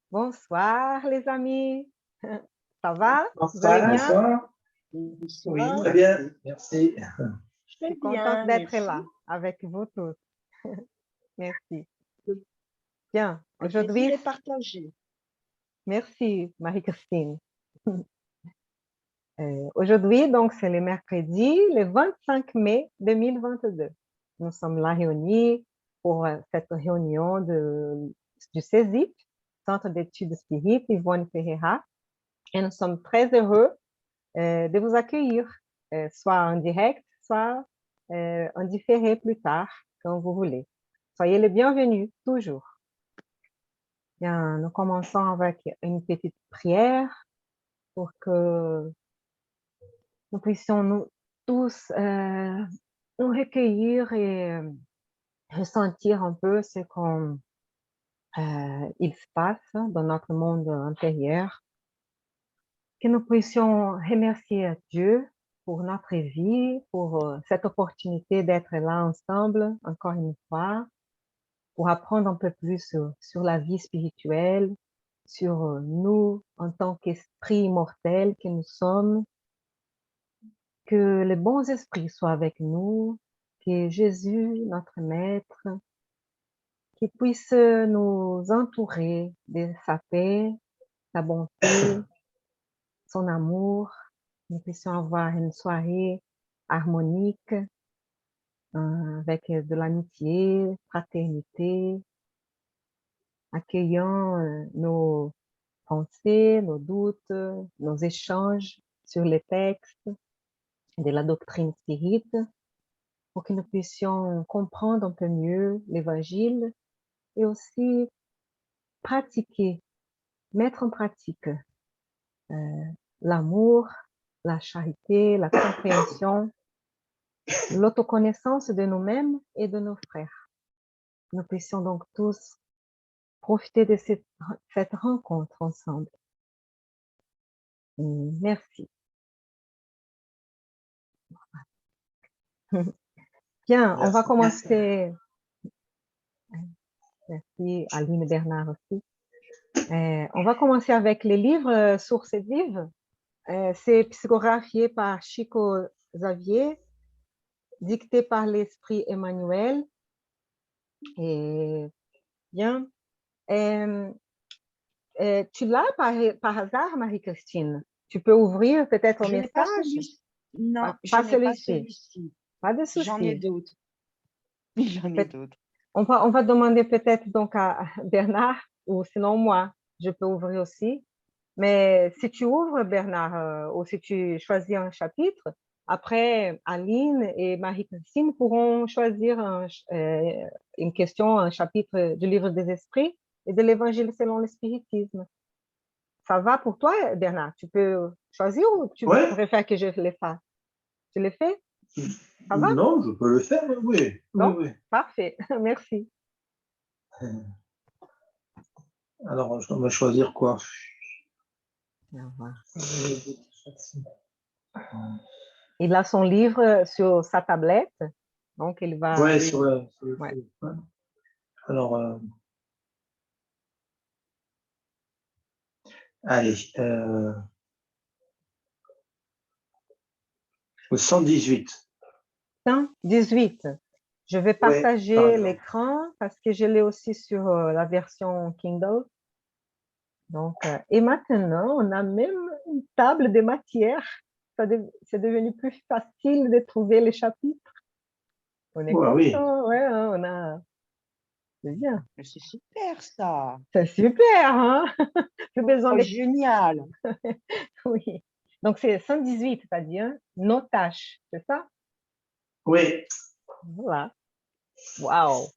Bonsoir les amis. Ça va? Vous allez Bonsoir. bien? Bonsoir. Oui, Bonsoir. très bien, merci. Je Très suis contente bien, d'être merci. là avec vous tous. Merci. Le, Bien, le plaisir aujourd'hui, est partagé. merci Marie-Christine. Aujourd'hui, donc, c'est le mercredi, le 25 mai 2022. Nous sommes là réunis pour cette réunion du CESIP, Centre d'études spirites Yvonne Ferreira, et nous sommes très heureux de vous accueillir, soit en direct, soit en différé plus tard, quand vous voulez. Soyez les bienvenus, toujours. Bien, nous commençons avec une petite prière pour que nous puissions nous tous nous recueillir et ressentir un peu ce qu'il se passe dans notre monde intérieur, que nous puissions remercier Dieu pour notre vie, pour cette opportunité d'être là ensemble, encore une fois, pour apprendre un peu plus sur la vie spirituelle, sur nous en tant qu'esprit immortel que nous sommes, que les bons esprits soient avec nous, que Jésus, notre Maître, qui puisse nous entourer de sa paix, sa bonté, son amour, nous puissions avoir une soirée harmonique, avec de l'amitié, fraternité, accueillant nos pensées, nos doutes, nos échanges sur les textes de la doctrine spirite, pour que nous puissions comprendre un peu mieux l'Évangile et aussi pratiquer, mettre en pratique l'amour, la charité, la compréhension, l'autoconnaissance de nous-mêmes et de nos frères. Nous puissions donc tous profiter de cette rencontre ensemble. Merci. Bien, on va commencer. Merci Aline Bernard aussi. On va commencer avec les livres Sources vives. C'est psychographié par Chico Xavier, dicté par l'Esprit Emmanuel. Et bien, tu l'as par hasard, Marie-Christine? Tu peux ouvrir peut-être un Je n'ai pas message? celui-ci. Non, je Pas n'ai pas celui-ci. celui-ci. Pas de J'en ai souci. d'autres. J'en ai d'autres. On va demander peut-être donc à Bernard, ou sinon moi, je peux ouvrir aussi. Mais si tu ouvres, Bernard, ou si tu choisis un chapitre, après, Aline et Marie-Christine pourront choisir une question, un chapitre du livre des esprits et de l'évangile selon le spiritisme. Ça va pour toi, Bernard? Tu peux choisir ou tu Ouais, préfères que je le fasse? Tu le fais? Ça va? non, je peux le faire, oui. Oui, Bon, oui. parfait. Merci. Alors, je dois choisir quoi? Au revoir. Il a son livre sur sa tablette, donc il va... Ouais, sur le Ouais. téléphone. Alors, allez, au 118. 118. Je vais Ouais, par partager exemple. l'écran parce que je l'ai aussi sur la version Kindle. Donc, et maintenant, on a même une table de matière. C'est devenu plus facile de trouver les chapitres. On est Ouais, oui. content, ouais, hein, on a... C'est bien. Mais c'est super, ça. C'est super, hein? Plus besoin Oh, de... génial. Oui. Donc, c'est 118, c'est-à-dire nos tâches, c'est ça? Oui. Voilà. Waouh!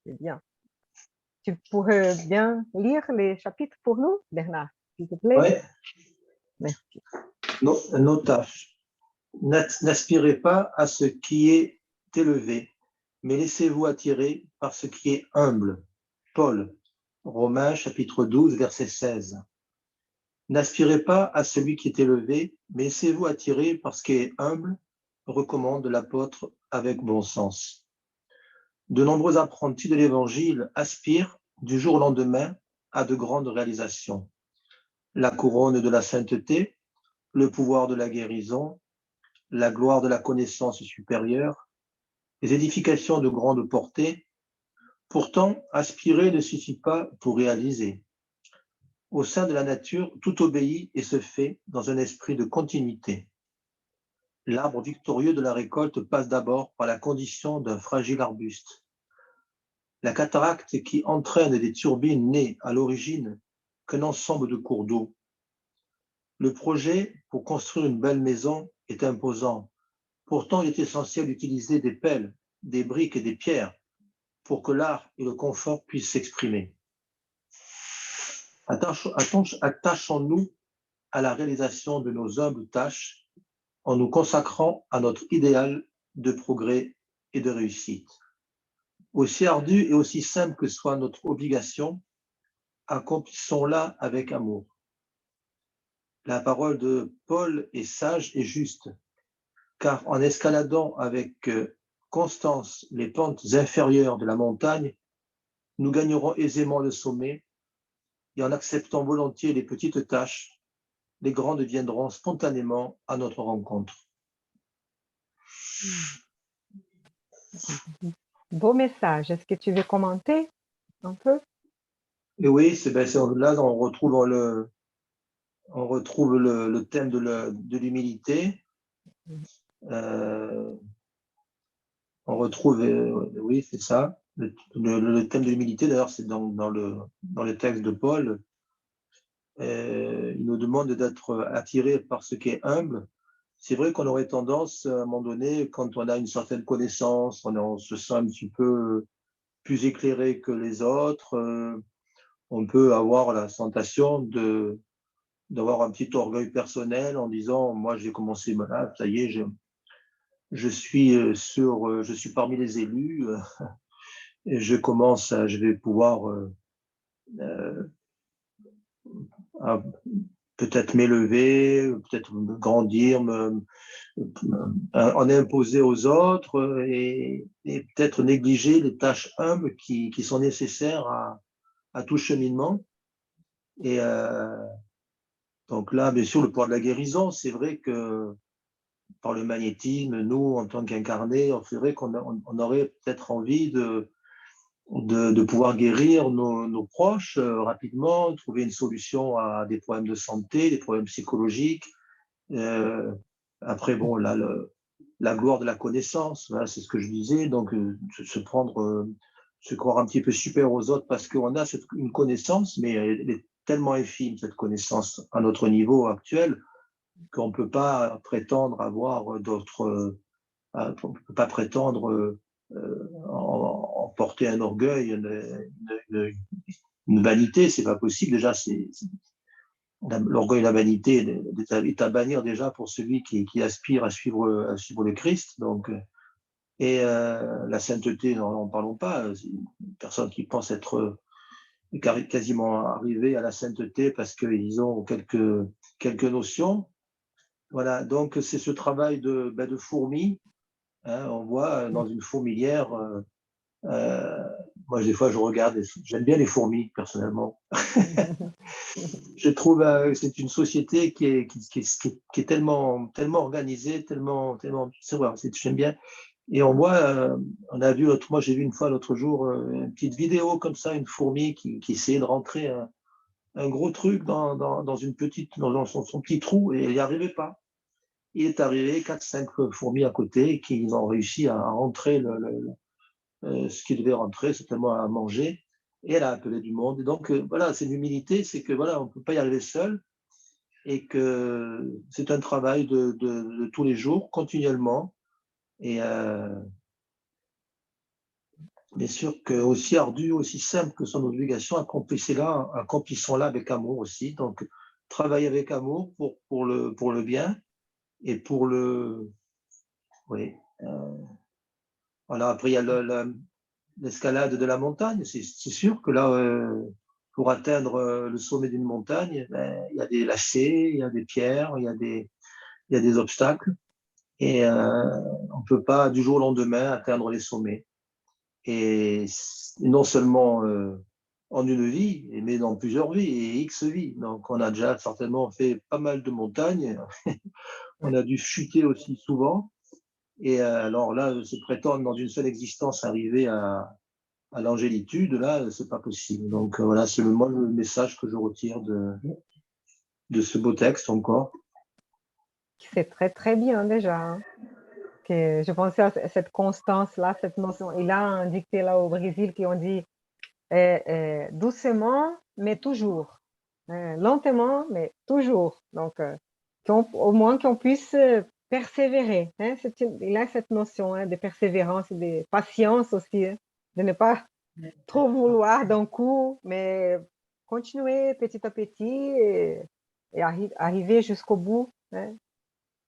C'est bien. Tu pourrais bien lire les chapitres pour nous, Bernard, s'il te plaît? Ouais. Merci. Nos tâches. N'aspirez pas à ce qui est élevé, mais laissez-vous attirer par ce qui est humble. Paul, Romains chapitre 12, verset 16. N'aspirez pas à celui qui est élevé, mais laissez-vous attirer par ce qui est humble, recommande l'apôtre avec bon sens. De nombreux apprentis de l'Évangile aspirent du jour au lendemain à de grandes réalisations. La couronne de la sainteté, le pouvoir de la guérison, la gloire de la connaissance supérieure, les édifications de grande portée. Pourtant, aspirer ne suffit pas pour réaliser. Au sein de la nature, tout obéit et se fait dans un esprit de continuité. L'arbre victorieux de la récolte passe d'abord par la condition d'un fragile arbuste. La cataracte qui entraîne des turbines n'est à l'origine qu'un ensemble de cours d'eau. Le projet pour construire une belle maison est imposant. Pourtant, il est essentiel d'utiliser des pelles, des briques et des pierres pour que l'art et le confort puissent s'exprimer. Attachons-nous à la réalisation de nos humbles tâches en nous consacrant à notre idéal de progrès et de réussite. Aussi ardue et aussi simple que soit notre obligation, accomplissons-la avec amour. La parole de Paul est sage et juste, car en escaladant avec constance les pentes inférieures de la montagne, nous gagnerons aisément le sommet, et en acceptant volontiers les petites tâches, les grandes viendront spontanément à notre rencontre. Beau message. Est-ce que tu veux commenter un peu? Et oui, là on retrouve le thème de l'humilité. On retrouve, oui, c'est ça, le thème de l'humilité. D'ailleurs, c'est dans le texte de Paul. Il nous demande d'être attiré par ce qui est humble. C'est vrai qu'on aurait tendance, à un moment donné, quand on a une certaine connaissance, on se sent un petit peu plus éclairé que les autres, on peut avoir la tentation d'avoir un petit orgueil personnel en disant, moi j'ai commencé, voilà, ça y est, je suis parmi les élus, et je vais pouvoir peut-être m'élever, peut-être grandir, en imposer aux autres et peut-être négliger les tâches humbles qui sont nécessaires à tout cheminement. Et donc là, bien sûr, le pouvoir de la guérison, c'est vrai que par le magnétisme, nous, en tant qu'incarnés, c'est vrai qu'on aurait peut-être envie de pouvoir guérir nos proches rapidement, trouver une solution à des problèmes de santé, des problèmes psychologiques. Après, bon, là, la gloire de la connaissance, voilà, c'est ce que je disais, donc se croire un petit peu supérieur aux autres parce qu'on a une connaissance, mais elle est tellement infime, cette connaissance, à notre niveau actuel, qu'on ne peut pas prétendre avoir d'autres, on ne peut pas prétendre en porter un orgueil, une vanité, c'est pas possible. Déjà, l'orgueil et la vanité est à bannir déjà pour celui qui aspire à suivre le Christ. Donc, et la sainteté, n'en parlons pas. Une personne qui pense être quasiment arrivée à la sainteté parce qu'ils ont quelques notions. Voilà, donc c'est ce travail de fourmi. Hein, on voit dans une fourmilière, moi des fois je regarde, j'aime bien les fourmis personnellement. Je trouve que c'est une société qui est tellement organisée, c'est vrai, j'aime bien. Et on voit, moi j'ai vu une fois l'autre jour une petite vidéo comme ça, une fourmi qui essayait de rentrer un gros truc dans son petit trou et elle n'y arrivait pas. Il est arrivé 4-5 fourmis à côté qui ont réussi à rentrer ce qui devait rentrer, certainement à manger, et elle a appelé du monde. Et donc voilà, c'est l'humilité, c'est que voilà, on ne peut pas y arriver seul, et que c'est un travail de tous les jours, continuellement, et bien sûr que aussi ardu, aussi simple que son obligation, accomplissons-la avec amour aussi. Donc travailler avec amour pour le bien et pour le, oui. Voilà, après il y a l'escalade de la montagne. C'est sûr que là, pour atteindre le sommet d'une montagne, ben, il y a des lacets, il y a des pierres, il y a des obstacles. Et on ne peut pas du jour au lendemain atteindre les sommets. et non seulement en une vie, mais dans plusieurs vies et X vies. Donc, on a déjà certainement fait pas mal de montagnes. On a dû chuter aussi souvent. Et alors là, se prétendre dans une seule existence arriver à l'angélitude, là, c'est pas possible. Donc voilà, c'est moi le message que je retire de ce beau texte encore. C'est très, très bien déjà, hein. Que je pensais à cette constance-là, cette notion. Il a un dicté là au Brésil qui on dit doucement, mais toujours. Lentement, mais toujours. Donc, au moins qu'on puisse persévérer, hein. Il a cette notion, hein, de persévérance et de patience aussi, hein, de ne pas trop vouloir d'un coup, mais continuer petit à petit et arriver jusqu'au bout, hein.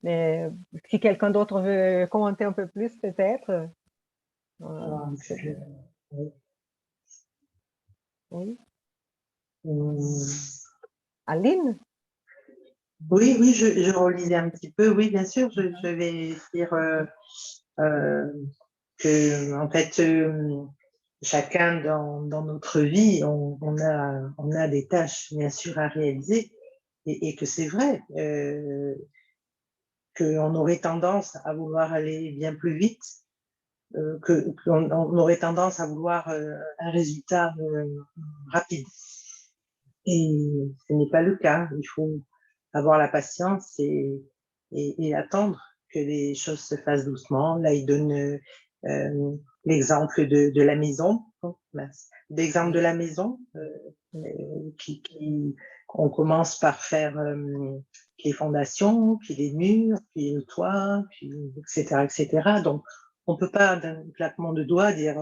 Mais si quelqu'un d'autre veut commenter un peu plus, peut-être. Ah, Oui. hum, Aline? Oui, oui, je relisais un petit peu. Oui, bien sûr, je vais dire euh, que, en fait, chacun dans notre vie, on a des tâches, bien sûr, à réaliser et que c'est vrai qu'on aurait tendance à vouloir aller bien plus vite, qu'on aurait tendance à vouloir un résultat rapide. Et ce n'est pas le cas. Il faut avoir la patience et attendre que les choses se fassent doucement. Là, il donne l'exemple de la maison, l'exemple de la maison, on commence par faire les fondations, puis les murs, puis le toit, puis etc., etc. Donc, on peut pas d'un claquement de doigts dire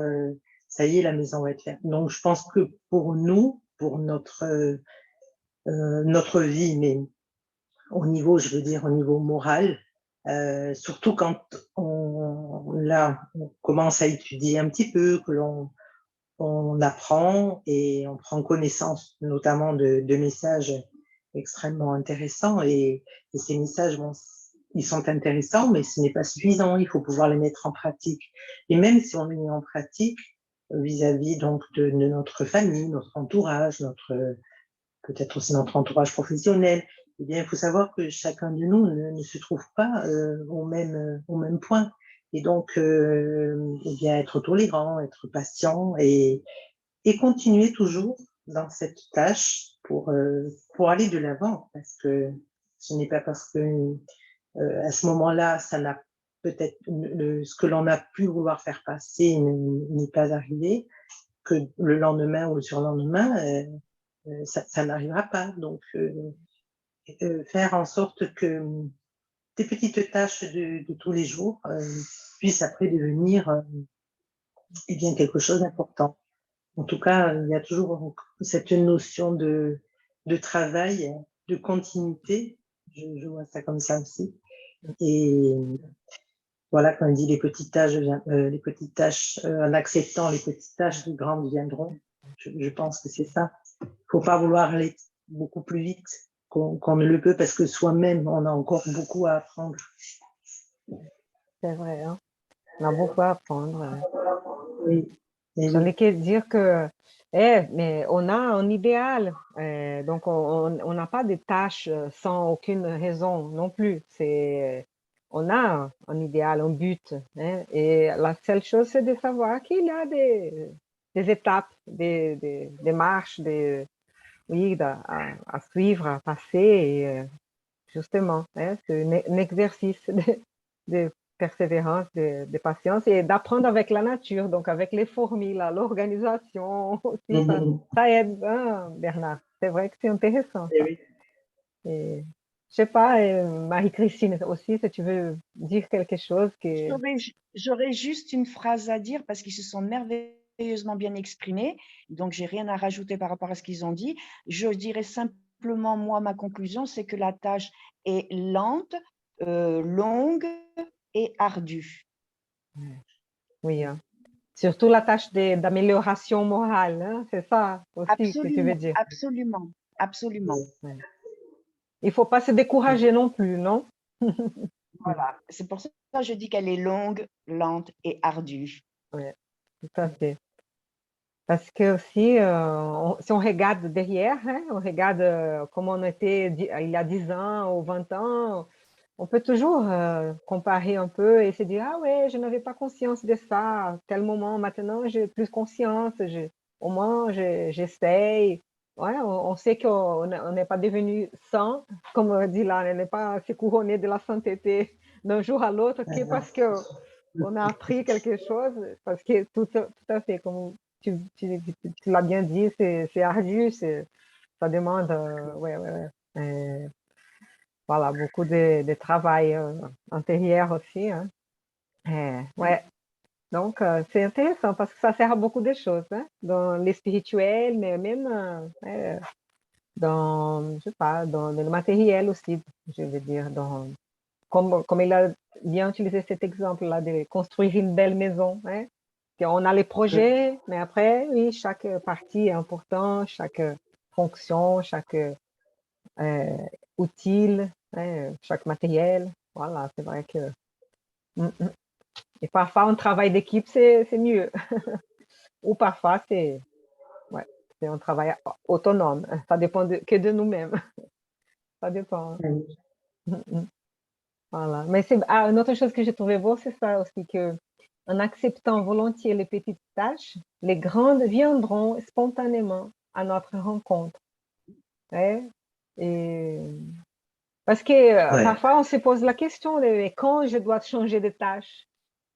ça y est, la maison va être faite. Donc, je pense que pour nous, pour notre vie, mais au niveau, je veux dire, au niveau moral, surtout quand là, on commence à étudier un petit peu, que on apprend et on prend connaissance notamment de messages extrêmement intéressants et ces messages, bon, ils sont intéressants, mais ce n'est pas suffisant, il faut pouvoir les mettre en pratique. Et même si on les met en pratique, vis-à-vis donc de notre famille, notre entourage, peut-être aussi notre entourage professionnel, eh bien, il faut savoir que chacun de nous ne se trouve pas au même point. Et donc, eh bien, être tolérant, être patient et continuer toujours dans cette tâche pour aller de l'avant. Parce que ce n'est pas parce que à ce moment-là, ça n'a peut-être ce que l'on a pu vouloir faire passer n'est pas arrivé, que le lendemain ou le surlendemain, ça n'arrivera pas. Donc, faire en sorte que tes petites tâches de tous les jours puissent après devenir eh bien, quelque chose d'important. En tout cas, il y a toujours cette notion de travail, de continuité. Je vois ça comme ça aussi. Et voilà, quand on dit les petites tâches, en acceptant les petites tâches, les grandes viendront. Je pense que c'est ça. Il ne faut pas vouloir aller beaucoup plus vite qu'on ne le peut parce que soi-même, on a encore beaucoup à apprendre. C'est vrai, hein. On a beaucoup à apprendre. Oui. J'en ai qu'à dire que, mais on a un idéal, donc on n'a pas de tâches sans aucune raison non plus. On a un idéal, un but, hein, et la seule chose, c'est de savoir qu'il y a des étapes, des marches, oui, à suivre, à passer, et justement, hein, c'est un exercice de persévérance, de patience et d'apprendre avec la nature, donc avec les fourmis, là, l'organisation aussi, ça aide, hein, Bernard. C'est vrai que c'est intéressant, ça. Oui. Et, je sais pas, Marie-Christine aussi, si tu veux dire quelque chose que... J'aurais juste une phrase à dire parce qu'ils se sont merveilleusement bien exprimés. Donc, j'ai rien à rajouter par rapport à ce qu'ils ont dit. Je dirais simplement, moi, ma conclusion, c'est que la tâche est lente, longue et ardue. Oui, hein. Surtout la tâche d'amélioration morale, hein, c'est ça aussi que tu veux Absolument, dire. absolument, absolument. Ouais. Il faut pas se décourager non plus, non? Voilà, c'est pour ça que je dis qu'elle est longue, lente et ardue. Ouais. tout à fait. Parce que aussi, si on regarde derrière, hein, on regarde comment on était il y a 10 ans ou 20 ans, on peut toujours comparer un peu et se dire, ah ouais, je n'avais pas conscience de ça à tel moment, maintenant j'ai plus conscience, au moins j'essaye. Ouais, on sait qu'on n'est pas devenu saint, comme on dit là, on n'est pas se couronné de la sainteté d'un jour à l'autre que parce que on a appris quelque chose, parce que tout à fait, comme tu l'as bien dit, c'est ardu, ça demande ouais, ouais, ouais, voilà, beaucoup de travail intérieur aussi. Hein. Ouais. Donc, c'est intéressant parce que ça sert à beaucoup de choses, hein, dans les spirituels, mais même dans, je sais pas, dans le matériel aussi, je veux dire, comme il a bien utilisé cet exemple-là de construire une belle maison. Hein. On a les projets, mais après, oui, chaque partie est importante, chaque fonction, chaque outil, hein, chaque matériel. Voilà, c'est vrai que. Mm, mm. Et parfois, un travail d'équipe, c'est mieux. Ou parfois, ouais, c'est un travail autonome. Ça dépend que de nous-mêmes. Ça dépend. Mm, mm. Voilà. Mais une autre chose que j'ai trouvé beau, c'est ça aussi, que en acceptant volontiers les petites tâches, les grandes viendront spontanément à notre rencontre. Ouais. Et parce que Ouais. parfois on se pose la question de quand je dois changer de tâche.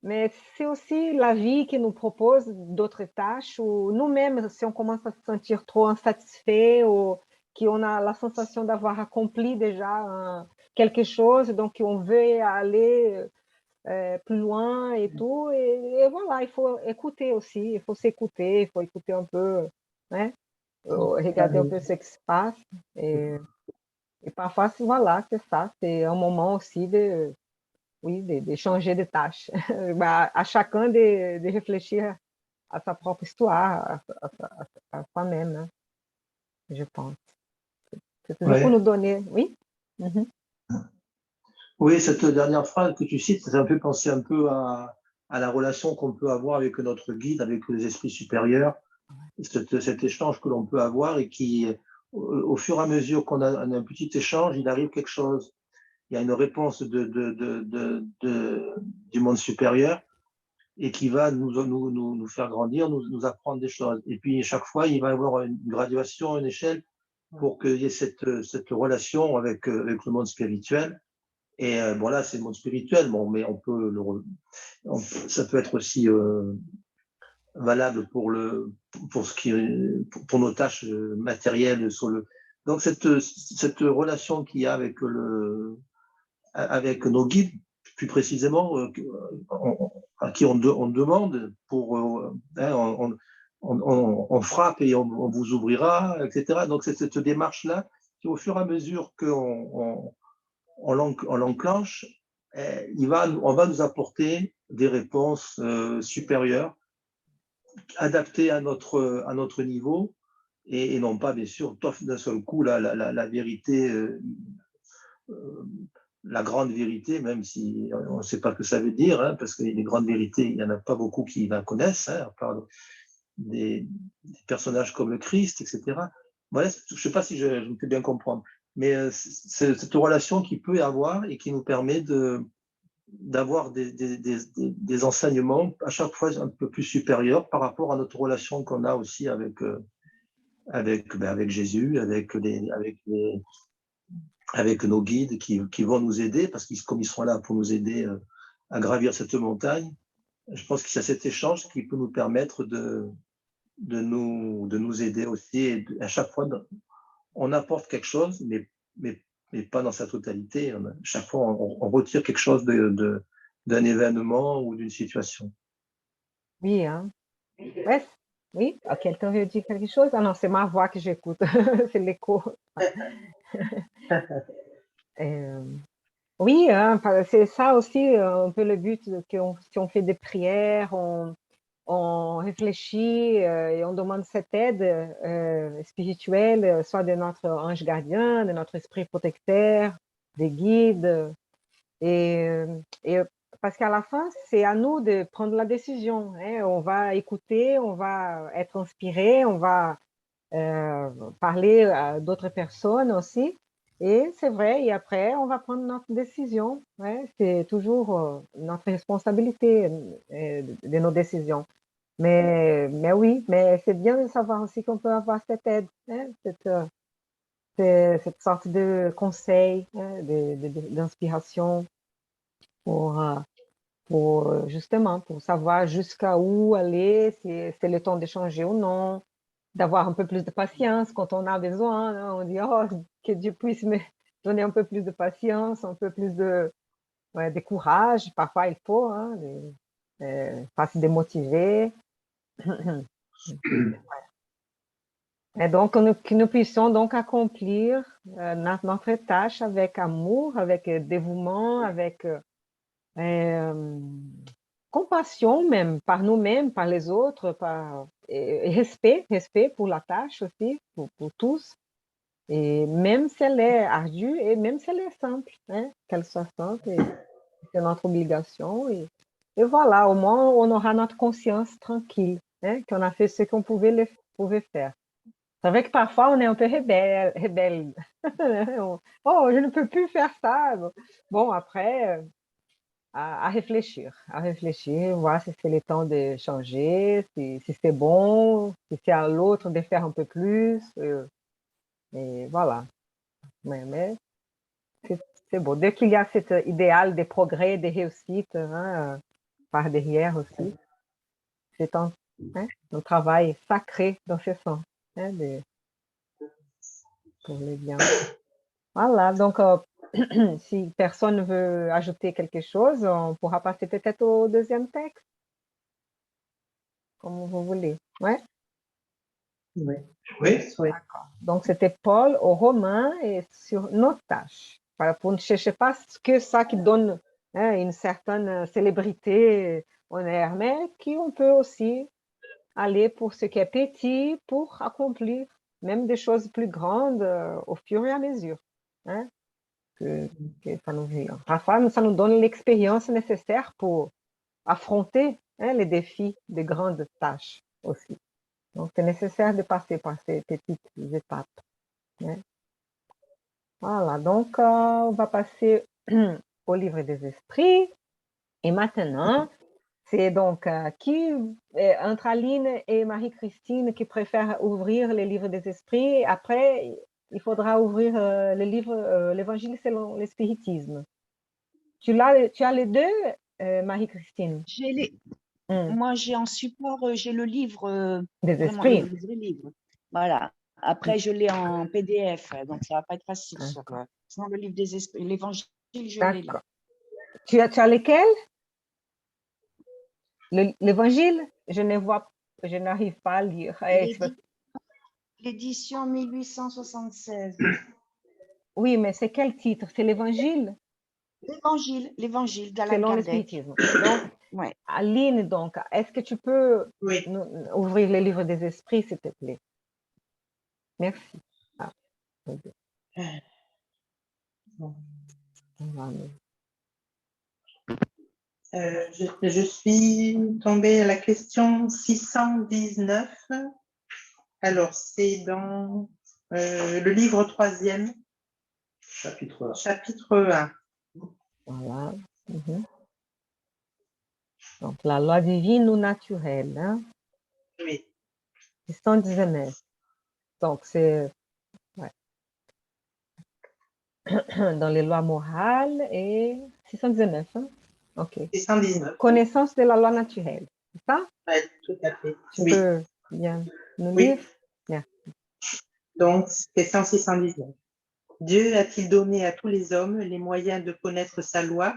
Mais c'est aussi la vie qui nous propose d'autres tâches ou nous-mêmes, si on commence à se sentir trop insatisfait ou qu'on a la sensation d'avoir accompli déjà quelque chose, donc on veut aller plus loin et tout. Et voilà, il faut écouter aussi, il faut s'écouter, il faut écouter un peu, hein, regarder un peu ce qui se passe. Et parfois, voilà, c'est ça, c'est un moment aussi oui, de changer de tâche. À chacun de réfléchir à sa propre histoire, à soi-même, hein, je pense. C'est toujours pour Ouais. nous donner, oui. Mhm. Oui, cette dernière phrase que tu cites, ça me fait penser un peu à la relation qu'on peut avoir avec notre guide, avec les esprits supérieurs, cet échange que l'on peut avoir et qui, au fur et à mesure qu'on a un petit échange, il arrive quelque chose. Il y a une réponse du monde supérieur et qui va nous faire grandir, nous apprendre des choses. Et puis, chaque fois, il va y avoir une graduation, une échelle pour qu'il y ait cette relation avec le monde spirituel. Et bon, là, c'est le monde spirituel, bon, mais ça peut être aussi valable pour ce qui pour nos tâches matérielles sur le. Donc, cette relation qu'il y a avec nos guides, plus précisément, à qui on demande pour, hein, on frappe et on vous ouvrira, etc. Donc, c'est cette démarche-là qui, au fur et à mesure on l'enclenche, on va nous apporter des réponses supérieures, adaptées à notre niveau, et non pas, bien sûr, d'un seul coup, la vérité, la grande vérité, même si on ne sait pas ce que ça veut dire, hein, parce que les grandes vérités, il n'y en a pas beaucoup qui la connaissent, hein, à part des personnages comme le Christ, etc. Voilà, je ne sais pas si je me fais bien comprendre, mais c'est cette relation qu'il peut y avoir et qui nous permet d'avoir des enseignements à chaque fois un peu plus supérieurs par rapport à notre relation qu'on a aussi avec Jésus, avec nos guides qui vont nous aider, parce qu'ils comme ils seront là pour nous aider à gravir cette montagne. Je pense qu'il y a cet échange qui peut nous permettre de nous aider aussi. Et à chaque fois, on apporte quelque chose, mais pas dans sa totalité. Chaque fois, on retire quelque chose d'un événement ou d'une situation. Oui, hein. Ouais, oui, quelqu'un veut dire quelque chose? Ah non, c'est ma voix que j'écoute, c'est l'écho. Euh, oui, hein, c'est ça aussi un peu le but, si on fait des prières, on réfléchit et on demande cette aide spirituelle, soit de notre ange gardien, de notre esprit protecteur, des guides. Et parce qu'à la fin, c'est à nous de prendre la décision, hein. On va écouter, on va être inspiré, on va parler à d'autres personnes aussi. Et c'est vrai, et après, on va prendre notre décision. Ouais, c'est toujours notre responsabilité de nos décisions. Mais oui, mais c'est bien de savoir aussi qu'on peut avoir cette aide, hein, cette sorte de conseil, hein, d'inspiration pour, justement, pour savoir jusqu'à où aller, si c'est le temps de changer ou non, d'avoir un peu plus de patience quand on a besoin, hein. On dit, oh, que Dieu puisse me donner un peu plus de patience, un peu plus ouais, de courage. Parfois, il faut, hein, pas se démotiver. Et donc, que nous puissions donc accomplir notre tâche avec amour, avec dévouement, avec compassion même, par nous-mêmes, par les autres, et respect pour la tâche aussi, pour tous. Et même si elle est ardue et même si elle est simple, hein, qu'elle soit simple, et c'est notre obligation. Et voilà, au moins, on aura notre conscience tranquille, hein, qu'on a fait ce qu'on pouvait faire. C'est vrai que parfois, on est un peu rebelle. Oh, je ne peux plus faire ça. Bon, après, à réfléchir, voir si c'est le temps de changer, si c'est bon, si c'est à l'autre de faire un peu plus. Et voilà. Mais c'est beau. Dès qu'il y a cet idéal de progrès, de réussite, hein, par derrière aussi, c'est un travail sacré dans ce sens, hein, pour le bien. Voilà, donc si personne veut ajouter quelque chose, on pourra passer peut-être au deuxième texte, comme vous voulez. Ouais. Oui. Oui. Donc, c'était Paul aux Romains et sur nos tâches. Voilà, pour ne chercher pas que ça qui donne, hein, une certaine célébrité, honneur, mais qui on peut aussi aller pour ce qui est petit, pour accomplir même des choses plus grandes au fur et à mesure, hein, que ça nous vient. Parfois, ça nous donne l'expérience nécessaire pour affronter, hein, les défis des grandes tâches aussi. Donc, c'est nécessaire de passer par ces petites étapes, hein. Voilà, donc on va passer au livre des esprits. Et maintenant, c'est donc entre Aline et Marie-Christine qui préfèrent ouvrir les livres des esprits. Après, il faudra ouvrir le livre, l'Évangile selon le spiritisme. Tu as les deux, Marie-Christine? Moi, j'ai en support, j'ai le livre, Des vraiment esprits. le vrai livre. Voilà. Après, je l'ai en PDF, donc ça va pas être facile. Sinon, le livre des esprits, l'Évangile, je l'ai là. D'accord. Tu as lesquels? L'Évangile? Je n'arrive pas à lire. L'édition 1876. Oui, mais c'est quel titre? C'est l'Évangile? L'évangile d'Alain Selon le Kardec. spiritisme. Donc, Ouais. Aline, donc, est-ce que tu peux Oui. ouvrir le livre des esprits, s'il te plaît? Merci. Ah, ok. Je suis tombée à la question 619. Alors, c'est dans le livre 3e, Chapitre 1. chapitre 1. Voilà. Mhm. Donc, la loi divine ou naturelle, hein? Oui. 619. Donc, c'est ouais. Dans les lois morales et 619, hein? OK. 619. Connaissance de la loi naturelle, c'est ça? Oui, tout à fait. Tu Oui. peux bien nous Oui. lire? Bien. Donc, question 619. Dieu a-t-il donné à tous les hommes les moyens de connaître sa loi?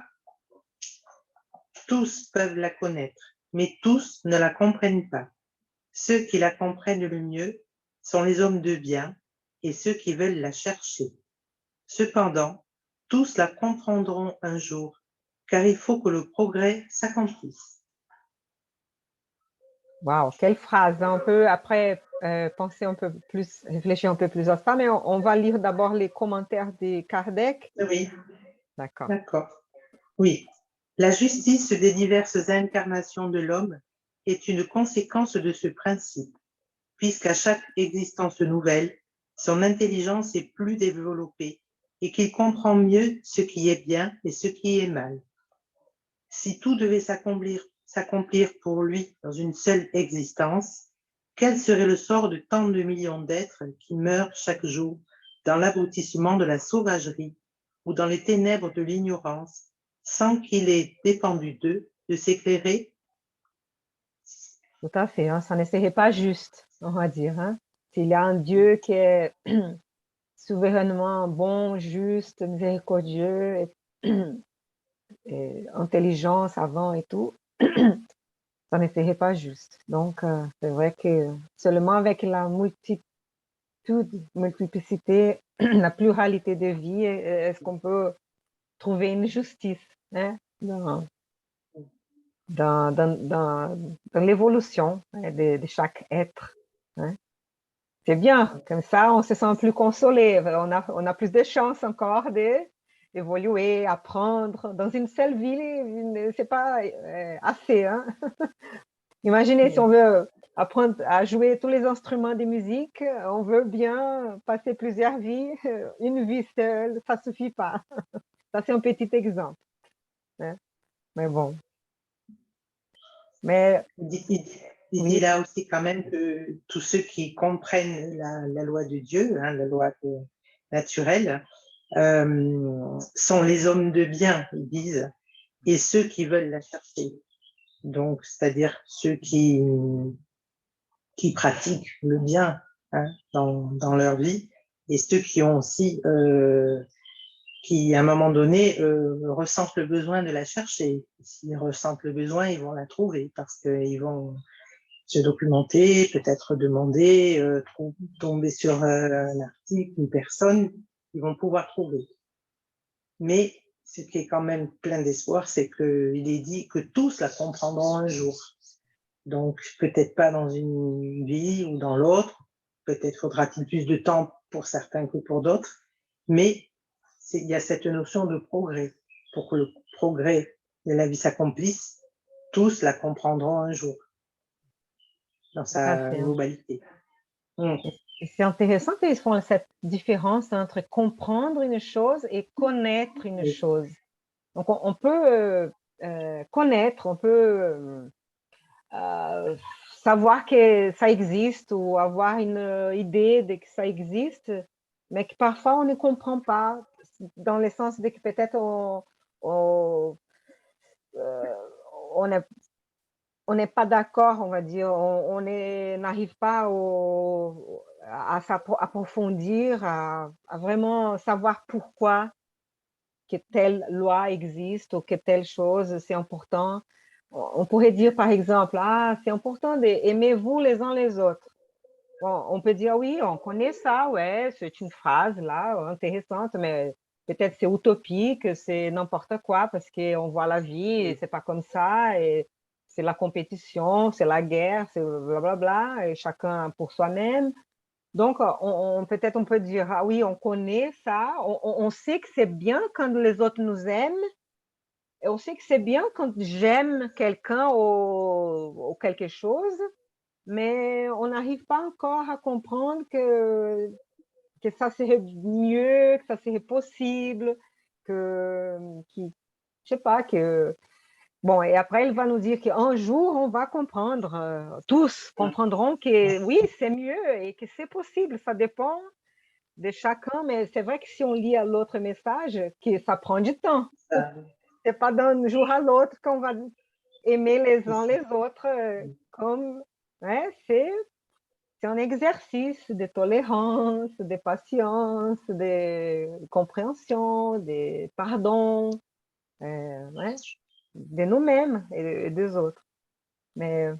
Tous peuvent la connaître, mais tous ne la comprennent pas. Ceux qui la comprennent le mieux sont les hommes de bien et ceux qui veulent la chercher. Cependant, tous la comprendront un jour, car il faut que le progrès s'accomplisse. Wow, quelle phrase, hein. On peut après penser un peu plus, réfléchir un peu plus à ça, mais on va lire d'abord les commentaires de Kardec. Oui, D'accord. d'accord. Oui. La justice des diverses incarnations de l'homme est une conséquence de ce principe, puisqu'à chaque existence nouvelle, son intelligence est plus développée et qu'il comprend mieux ce qui est bien et ce qui est mal. Si tout devait s'accomplir pour lui dans une seule existence, quel serait le sort de tant de millions d'êtres qui meurent chaque jour dans l'abrutissement de la sauvagerie ou dans les ténèbres de l'ignorance, sans qu'il ait dépendu d'eux de s'éclairer? Tout à fait, hein, ça ne serait pas juste, on va dire. Hein. S'il y a un Dieu qui est souverainement bon, juste, miséricordieux, et intelligent, savant et tout, ça ne serait pas juste. Donc, c'est vrai que seulement avec la multiplicité, la pluralité de vie, est-ce qu'on peut trouver une justice, hein, dans l'évolution, hein, de chaque être. Hein. C'est bien, comme ça, on se sent plus consolé, on a plus de chances encore d'évoluer, apprendre. Dans une seule vie, c'est pas assez. Hein. Imaginez si on veut apprendre à jouer tous les instruments de musique, on veut bien passer plusieurs vies, une vie seule, ça suffit pas. Ça, c'est un petit exemple. Hein. Mais bon. Mais Il dit là aussi quand même que tous ceux qui comprennent la loi de Dieu, hein, la loi naturelle, sont les hommes de bien, ils disent, et ceux qui veulent la chercher. Donc, c'est-à-dire ceux qui pratiquent le bien, hein, dans leur vie, et ceux qui ont aussi, qui à un moment donné ressentent le besoin de la chercher. S'ils ressentent le besoin, ils vont la trouver parce qu'ils vont se documenter, peut-être demander, tomber sur un article, une personne, ils vont pouvoir trouver. Mais ce qui est quand même plein d'espoir, c'est qu'il est dit que tous la comprendront un jour. Donc, peut-être pas dans une vie ou dans l'autre, peut-être faudra-t-il plus de temps pour certains que pour d'autres, mais il y a cette notion de progrès. Pour que le progrès de la vie s'accomplisse, tous la comprendront un jour, dans sa globalité. C'est intéressant qu'ils font cette différence entre comprendre une chose et connaître une chose. Donc, on peut connaître, on peut savoir que ça existe ou avoir une idée de que ça existe, mais que parfois on ne comprend pas, dans le sens de que peut-être on n'est pas d'accord, on va dire, on n'arrive pas à s'approfondir, à vraiment savoir pourquoi que telle loi existe ou que telle chose, c'est important. On pourrait dire, par exemple, ah, c'est important d'aimer-vous les uns les autres. Bon, on peut dire, oui, on connaît ça, ouais, c'est une phrase là, intéressante, mais peut-être c'est utopique, c'est n'importe quoi, parce qu'on voit la vie et c'est pas comme ça, et c'est la compétition, c'est la guerre, c'est blablabla, et chacun pour soi-même. Donc, peut-être on peut dire, ah oui, on connaît ça, on sait que c'est bien quand les autres nous aiment, et on sait que c'est bien quand j'aime quelqu'un ou quelque chose, mais on n'arrive pas encore à comprendre que ça serait mieux, que ça serait possible, je sais pas, que... Bon, et après, il va nous dire qu'un jour, on va comprendre, tous comprendront que oui, c'est mieux et que c'est possible, ça dépend de chacun, mais c'est vrai que si on lit à l'autre message, que ça prend du temps. C'est pas d'un jour à l'autre qu'on va aimer les uns les autres, comme, ouais, c'est un exercice de tolérance, de patience, de compréhension, de pardon, ouais, de nous-mêmes et des autres. Mais,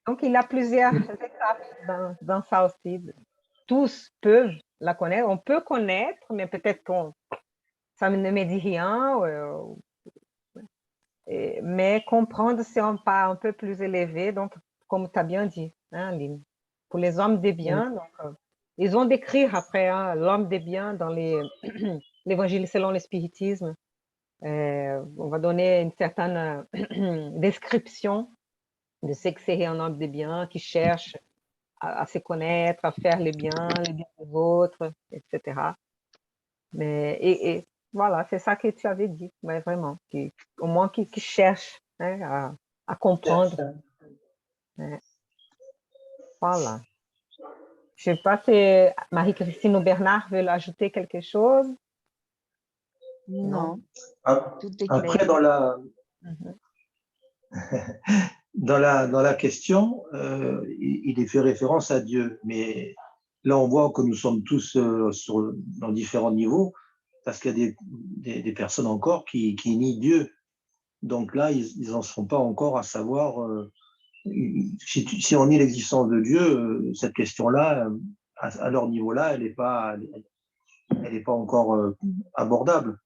donc, il y a plusieurs étapes dans ça aussi. Tous peuvent la connaître. On peut connaître, mais peut-être que ça ne me dit rien. Mais comprendre, c'est un pas un peu plus élevé. Donc, comme tu as bien dit, hein, Aline, pour les hommes des biens, donc, ils vont décrire après, hein, l'homme des biens dans l'évangile selon le spiritisme. On va donner une certaine description de ce que c'est un homme de bien qui cherche à se connaître, à faire le bien des autres, etc. Mais, voilà, c'est ça que tu avais dit, mais vraiment, au moins qui cherche hein, à comprendre. Voilà. Je ne sais pas si Marie-Christine ou Bernard veulent ajouter quelque chose. Non, tout est Après, clair. dans la question, il est fait référence à Dieu. Mais là, on voit que nous sommes tous dans différents niveaux, parce qu'il y a des personnes encore qui nient Dieu. Donc là, ils n'en sont pas encore à savoir, si on nie l'existence de Dieu, cette question-là, à leur niveau-là, elle n'est pas encore abordable.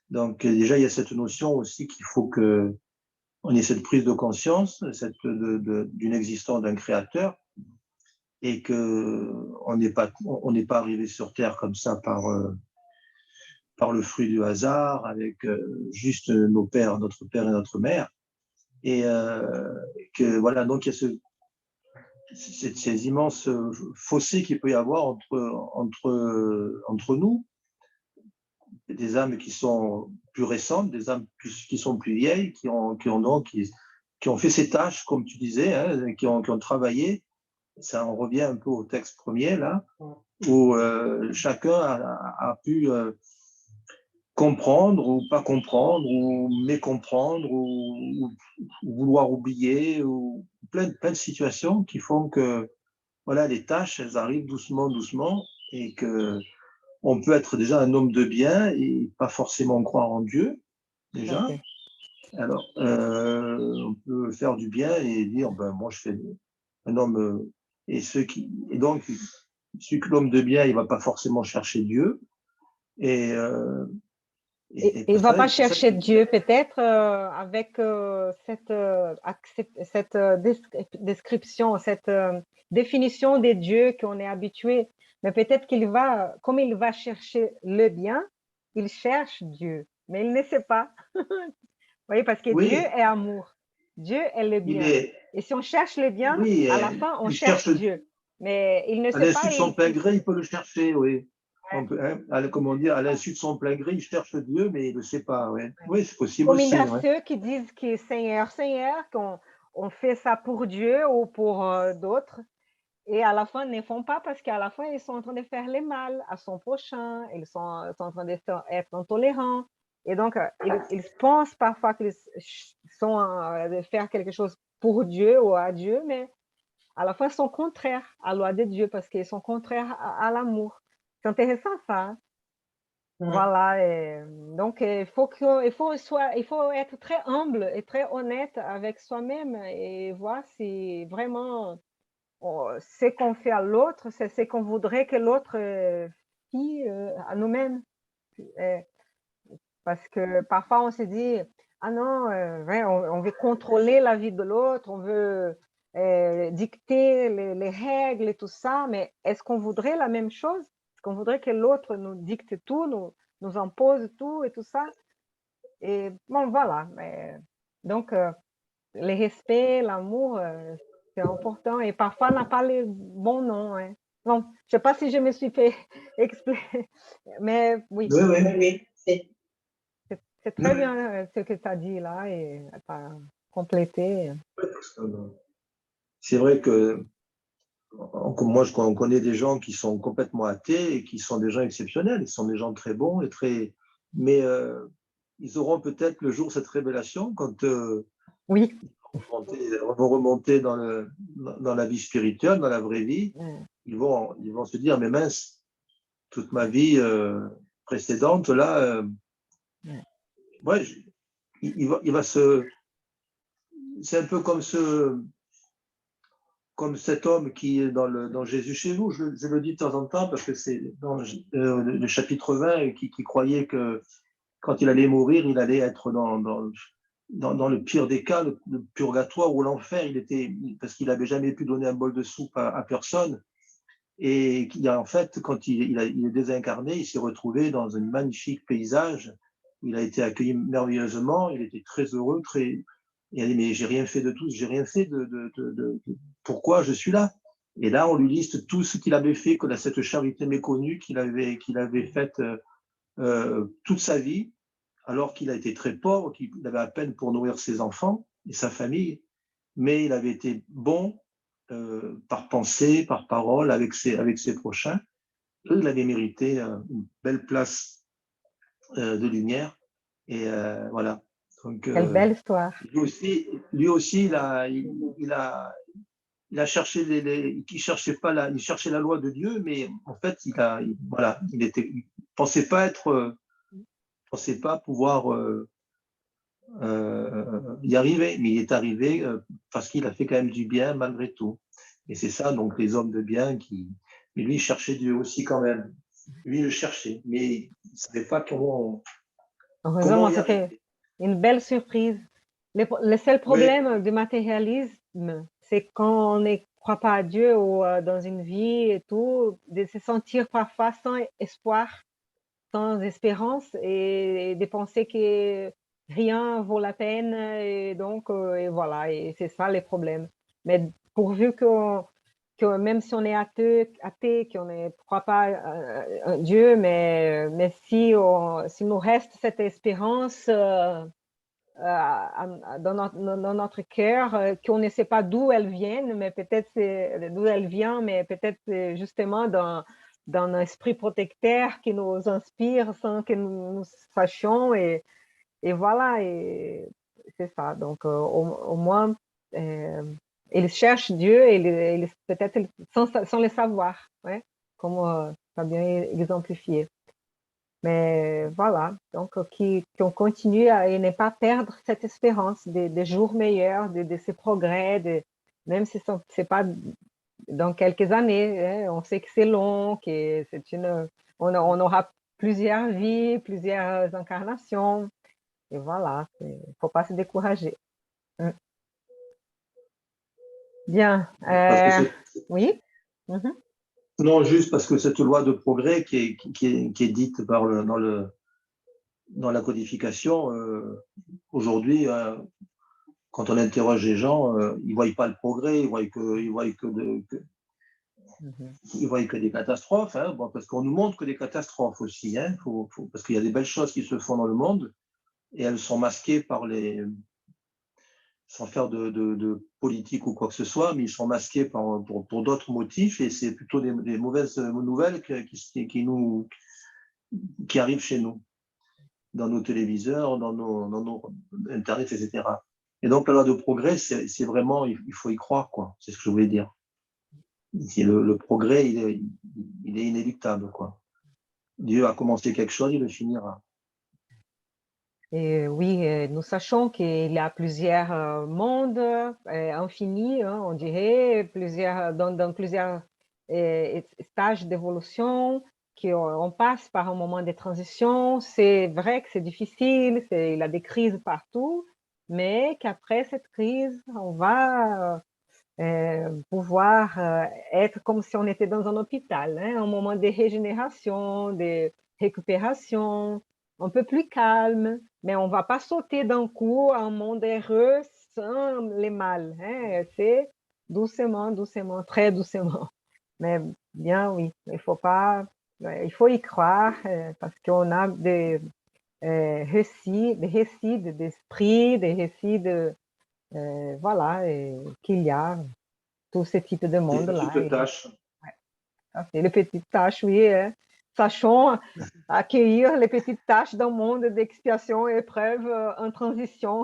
Donc déjà, il y a cette notion aussi qu'il faut qu'on ait cette prise de conscience d'une existence d'un créateur, et qu'on n'est pas arrivé sur Terre comme ça par le fruit du hasard, avec juste notre père et notre mère. Et que voilà, donc il y a ces immenses fossés qu'il peut y avoir entre nous, des âmes qui sont plus récentes, des âmes qui sont plus vieilles, qui ont fait ces tâches, comme tu disais, hein, qui ont travaillé. Ça en revient un peu au texte premier, là, où chacun a pu comprendre ou pas comprendre, ou mécomprendre, ou vouloir oublier, ou plein de situations qui font que voilà, les tâches, elles arrivent doucement, doucement, et que on peut être déjà un homme de bien et pas forcément croire en Dieu, déjà. Okay. Alors, on peut faire du bien et dire, ben, moi, je fais un homme, et donc, l'homme de bien, il va pas forcément chercher Dieu, et Il ne va pas chercher Dieu peut-être avec cette description, cette définition des dieux qu'on est habitué. Mais peut-être comme il va chercher le bien, il cherche Dieu, mais il ne sait pas. Vous voyez, parce que oui, Dieu est amour. Dieu est le bien. Et si on cherche le bien, oui, à la fin, on il cherche cherche Dieu. Mais il ne à sait l'insu pas. de son plein gré, il peut le chercher, oui. Ouais. Comment dire, à l'insu de son plein gré, il cherche Dieu, mais il ne le sait pas. Ouais. Oui, c'est possible Comme il y aussi. a Ouais. ceux qui disent que Seigneur, Seigneur, qu'on fait ça pour Dieu ou pour d'autres, et à la fin, ils ne font pas parce qu'à la fin, ils sont en train de faire le mal à son prochain, ils sont en train d'être intolérants. Et donc, ils pensent parfois qu'ils sont de faire quelque chose pour Dieu ou à Dieu, mais à la fois, ils sont contraires à la loi de Dieu parce qu'ils sont contraires à l'amour. C'est intéressant ça. Hein? Voilà, donc il faut être très humble et très honnête avec soi-même et voir si vraiment ce qu'on fait à l'autre, c'est ce qu'on voudrait que l'autre fît à nous-mêmes. Euh, Parce que parfois on se dit, ah non, ouais, on veut contrôler la vie de l'autre, on veut dicter les règles et tout ça, mais est-ce qu'on voudrait la même chose? Est-ce qu'on voudrait que l'autre nous dicte tout, nous impose tout et tout ça? Et bon, voilà. Donc, le respect, l'amour, c'est important et parfois on n'a pas les bons noms. Hein. Bon, je ne sais pas si je me suis fait expliquer, mais oui. Oui, oui. C'est très bien ce que tu as dit là et tu as complété. C'est vrai que moi, on connaît des gens qui sont complètement athées et qui sont des gens exceptionnels. Ils sont des gens très bons et très. Mais ils auront peut-être le jour cette révélation quand Oui. vont remonter dans la vie spirituelle, dans la vraie vie. Ils vont se dire, mais mince, toute ma vie précédente, là, ouais, il va se. C'est un peu comme cet homme qui est dans Jésus chez nous. Je le dis de temps en temps parce que c'est dans le chapitre 20 qui croyait que quand il allait mourir, il allait être dans le pire des cas, le purgatoire ou l'enfer. Parce qu'il n'avait jamais pu donner un bol de soupe à personne. Et en fait, quand il est désincarné, il s'est retrouvé dans un magnifique paysage il a été accueilli merveilleusement, il était très heureux, il a dit, mais j'ai rien fait de tout, j'ai rien fait pourquoi je suis là? Et là, on lui liste tout ce qu'il avait fait, cette charité méconnue qu'il avait faite toute sa vie, alors qu'il a été très pauvre, qu'il avait à peine pour nourrir ses enfants et sa famille, mais il avait été bon par pensée, par parole, avec ses prochains. Il avait mérité une belle place de lumière. Et voilà. Donc, Quelle belle histoire. lui aussi, il a cherché il cherchait la loi de Dieu, mais en fait, voilà, il pensait pas pouvoir y arriver, mais il est arrivé parce qu'il a fait quand même du bien malgré tout. Et c'est ça, donc les hommes de bien mais lui, il cherchait Dieu aussi quand même. Lui, il le cherchait, mais il ne savait pas comment Heureusement, y c'était arriver. une belle surprise. Le seul Oui, problème du matérialisme, c'est quand on ne croit pas à Dieu ou dans une vie et tout, de se sentir parfois sans espoir, sans espérance et de penser que rien vaut la peine et donc et voilà, et c'est ça les problèmes. Mais pourvu que même si on est athée qu'on ne croit pas en Dieu, mais si nous reste cette espérance dans notre cœur, qu'on ne sait pas d'où elle vient, mais peut-être d'où elle vient, mais peut-être justement dans un esprit protecteur qui nous inspire sans que nous sachions. Et voilà, et c'est ça. Donc, au moins, ils cherchent Dieu et peut-être sans le savoir, ouais, comme tu as bien exemplifié. Mais voilà, donc qu'on continue à ne pas perdre cette espérance des jours meilleurs, de ces progrès, même si ce n'est pas dans quelques années, hein, on sait que c'est long, que on aura plusieurs vies, plusieurs incarnations, et voilà, il ne faut pas se décourager. Bien, parce que oui. Mhm. non, juste parce que cette loi de progrès qui est dite dans la codification, aujourd'hui, quand on interroge les gens, ils ne voient pas le progrès, ils voient que des catastrophes, hein, bon, parce qu'on nous montre que des catastrophes aussi, hein, parce qu'il y a des belles choses qui se font dans le monde et elles sont masquées sans faire de politique ou quoi que ce soit, mais ils sont masqués pour d'autres motifs et c'est plutôt des mauvaises nouvelles qui arrivent chez nous, dans nos téléviseurs, dans nos Internet, etc. Et donc la loi de progrès, c'est vraiment, il faut y croire, quoi. C'est ce que je voulais dire. Le progrès, il est inéluctable, quoi. Dieu a commencé quelque chose, il le finira. Et oui, nous sachons qu'il y a plusieurs mondes infinis, hein, on dirait, dans plusieurs stages d'évolution, qu'on passe par un moment de transition. C'est vrai que c'est difficile, il y a des crises partout, mais qu'après cette crise, on va pouvoir être comme si on était dans un hôpital, hein, un moment de régénération, de récupération, un peu plus calme, mais on ne va pas sauter d'un coup à un monde heureux sans les mal. Hein, c'est doucement, doucement, très doucement. Mais bien, oui, il faut y croire parce qu'on a des récits d'esprit, des récits voilà, qu'il y a tout ce type de Des monde-là. petites tâches. Ouais, les petites tâches, oui. Hein. Sachons accueillir les petites tâches d'un monde d'expiation et épreuve en transition.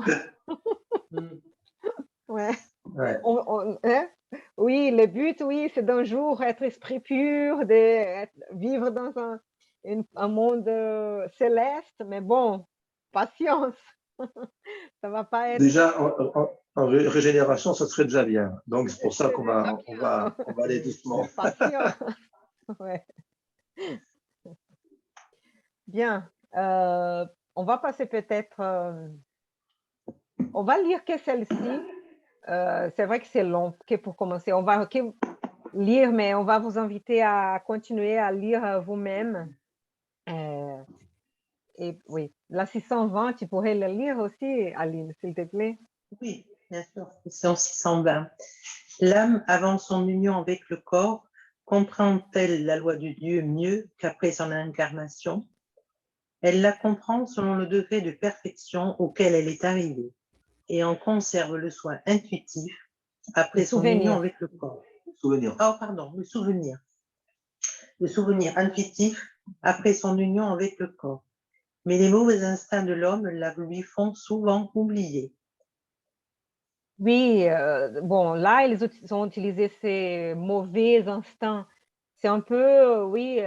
Ouais. Ouais. Hein? Oui, le but, oui, c'est d'un jour être esprit pur, de vivre dans un monde céleste, mais bon, patience. Ça va pas être Déjà, en régénération, ça serait déjà bien. Donc, c'est pour ça qu'on va, on va aller doucement. patient. Ouais. Bien. On va passer peut-être. On va lire que celle-ci. C'est vrai que c'est long que pour commencer. On va lire, mais on va vous inviter à continuer à lire vous-même. Et oui, la 620, tu pourrais le lire aussi, Aline, s'il te plaît. Oui, bien sûr, question 620. L'âme, avant son union avec le corps, comprend-elle la loi de Dieu mieux qu'après son incarnation? Elle la comprend selon le degré de perfection auquel elle est arrivée et en conserve le soin intuitif après son union avec le corps. Souvenir. Oh, pardon, le souvenir. Le souvenir intuitif après son union avec le corps. Mais les mauvais instincts de l'homme la lui font souvent oublier. Oui, bon, là, ils ont utilisé ces mauvais instincts. C'est un peu, oui,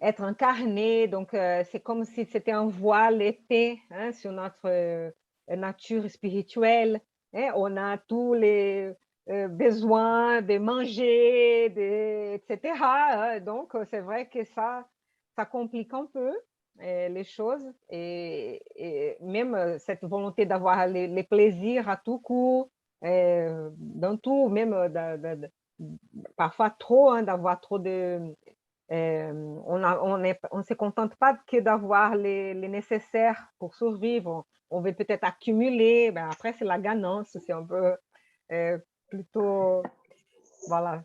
être incarné. Donc, c'est comme si c'était un voile épais, hein, sur notre nature spirituelle, hein. On a tous les besoins de manger, etc., hein. Donc, c'est vrai que ça complique un peu les choses. Et même cette volonté d'avoir les plaisirs à tout coup, dans tout, même parfois trop, hein, d'avoir trop de on ne se contente pas que d'avoir les nécessaires pour survivre. On veut peut-être accumuler, ben après c'est la ganance, c'est un peu plutôt, voilà,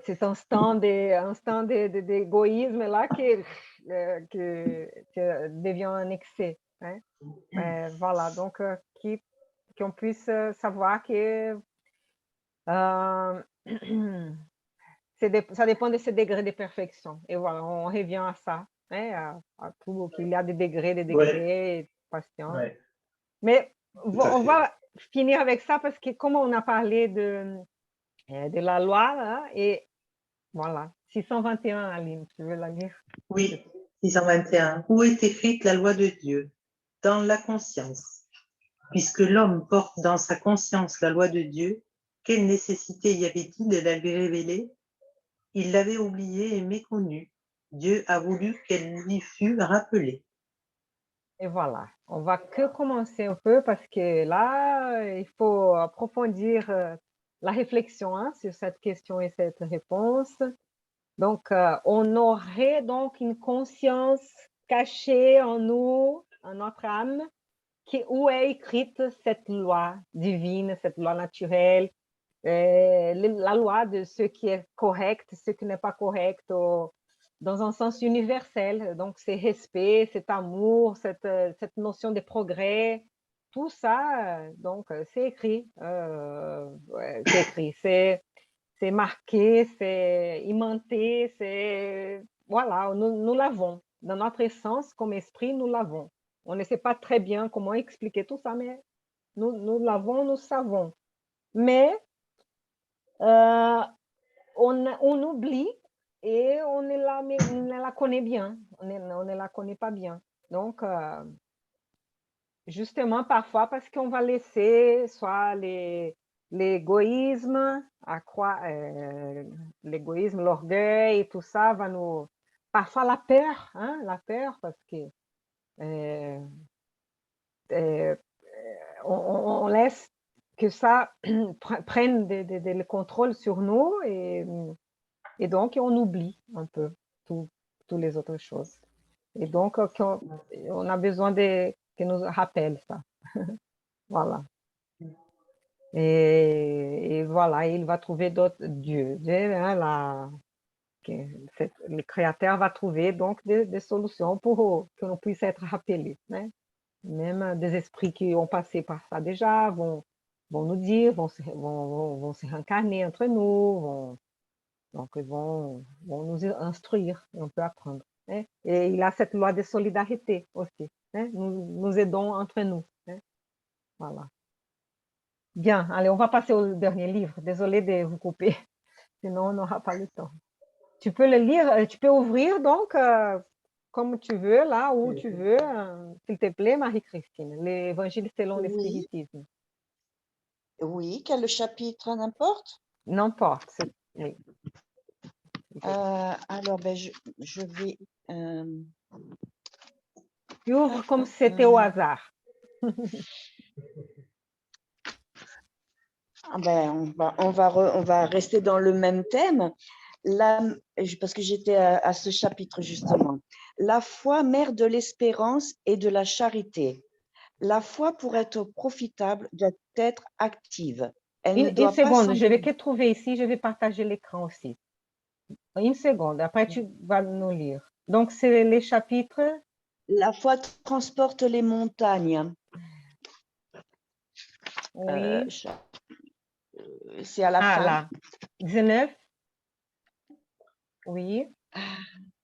cet instinct d'égoïsme là qui devient un excès, hein. Voilà, donc qu'on puisse savoir que euh, ça dépend de ce degré de perfection. Et voilà, on revient à ça, hein, à tout, qu'il y a des Ouais, degrés, patience. ouais, Mais tout à on fait. va finir avec ça parce que comme on a parlé de la loi, là, et voilà, 621, Aline, tu veux la lire? Oui, 621. Où est écrite la loi de Dieu? Dans la conscience. Puisque l'homme porte dans sa conscience la loi de Dieu, quelle nécessité y avait-il de la lui révéler? Il l'avait oubliée et méconnue. Dieu a voulu qu'elle lui fût rappelée. Et voilà, on va que commencer un peu parce que là, il faut approfondir la réflexion, hein, sur cette question et cette réponse. Donc, on aurait donc une conscience cachée en nous, en notre âme, où est écrite cette loi divine, cette loi naturelle, la loi de ce qui est correct, ce qui n'est pas correct, dans un sens universel. Donc, c'est respect, cet amour, cette notion de progrès, tout ça, donc, c'est écrit. Ouais, c'est écrit, c'est marqué, c'est aimanté, c'est... Voilà, nous l'avons. Dans notre essence, comme esprit, nous l'avons. On ne sait pas très bien comment expliquer tout ça, mais nous l'avons, nous savons. Mais euh, on oublie et on ne la connaît bien. On ne la connaît pas bien. Donc, justement, parfois, parce qu'on va laisser soit l'égoïsme, l'égoïsme, l'orgueil et tout ça va nous... Parfois la peur, hein, la peur, parce que euh, euh, on laisse que ça prenne le contrôle sur nous et donc on oublie un peu toutes les autres choses. Et donc, on a besoin que nous rappelle ça. Voilà. Et voilà, il va trouver d'autres dieux. Dieu, hein, le créateur va trouver donc des solutions pour que l'on puisse être rappelé, hein. Même des esprits qui ont passé par ça déjà vont nous dire, vont se réincarner entre nous, donc ils vont nous instruire et on peut apprendre, hein. Et il a cette loi de solidarité aussi, hein. Nous aidons entre nous, hein. Voilà. Bien, allez, on va passer au dernier livre. Désolée de vous couper, sinon on n'aura pas le temps. Tu peux le lire, tu peux ouvrir donc comme tu veux, là où tu veux, s'il te plaît, Marie-Christine, l'Évangile selon le Oui, spiritisme. oui, quel chapitre, n'importe. N'importe. Oui. Alors, ben, je vais... Tu ouvres comme si c'était au hasard. ben, on va rester dans le même thème. parce que j'étais à ce chapitre justement. La foi, mère de l'espérance et de la charité. La foi, pour être profitable, doit être active. Elle ne Une doit pas seconde, je vais s'ennuyer. que trouver ici, je vais partager l'écran aussi. Une seconde, après tu vas nous lire. Donc, c'est les chapitres. La foi transporte les montagnes. Oui. C'est à la Ah, fin. là. 19. Oui.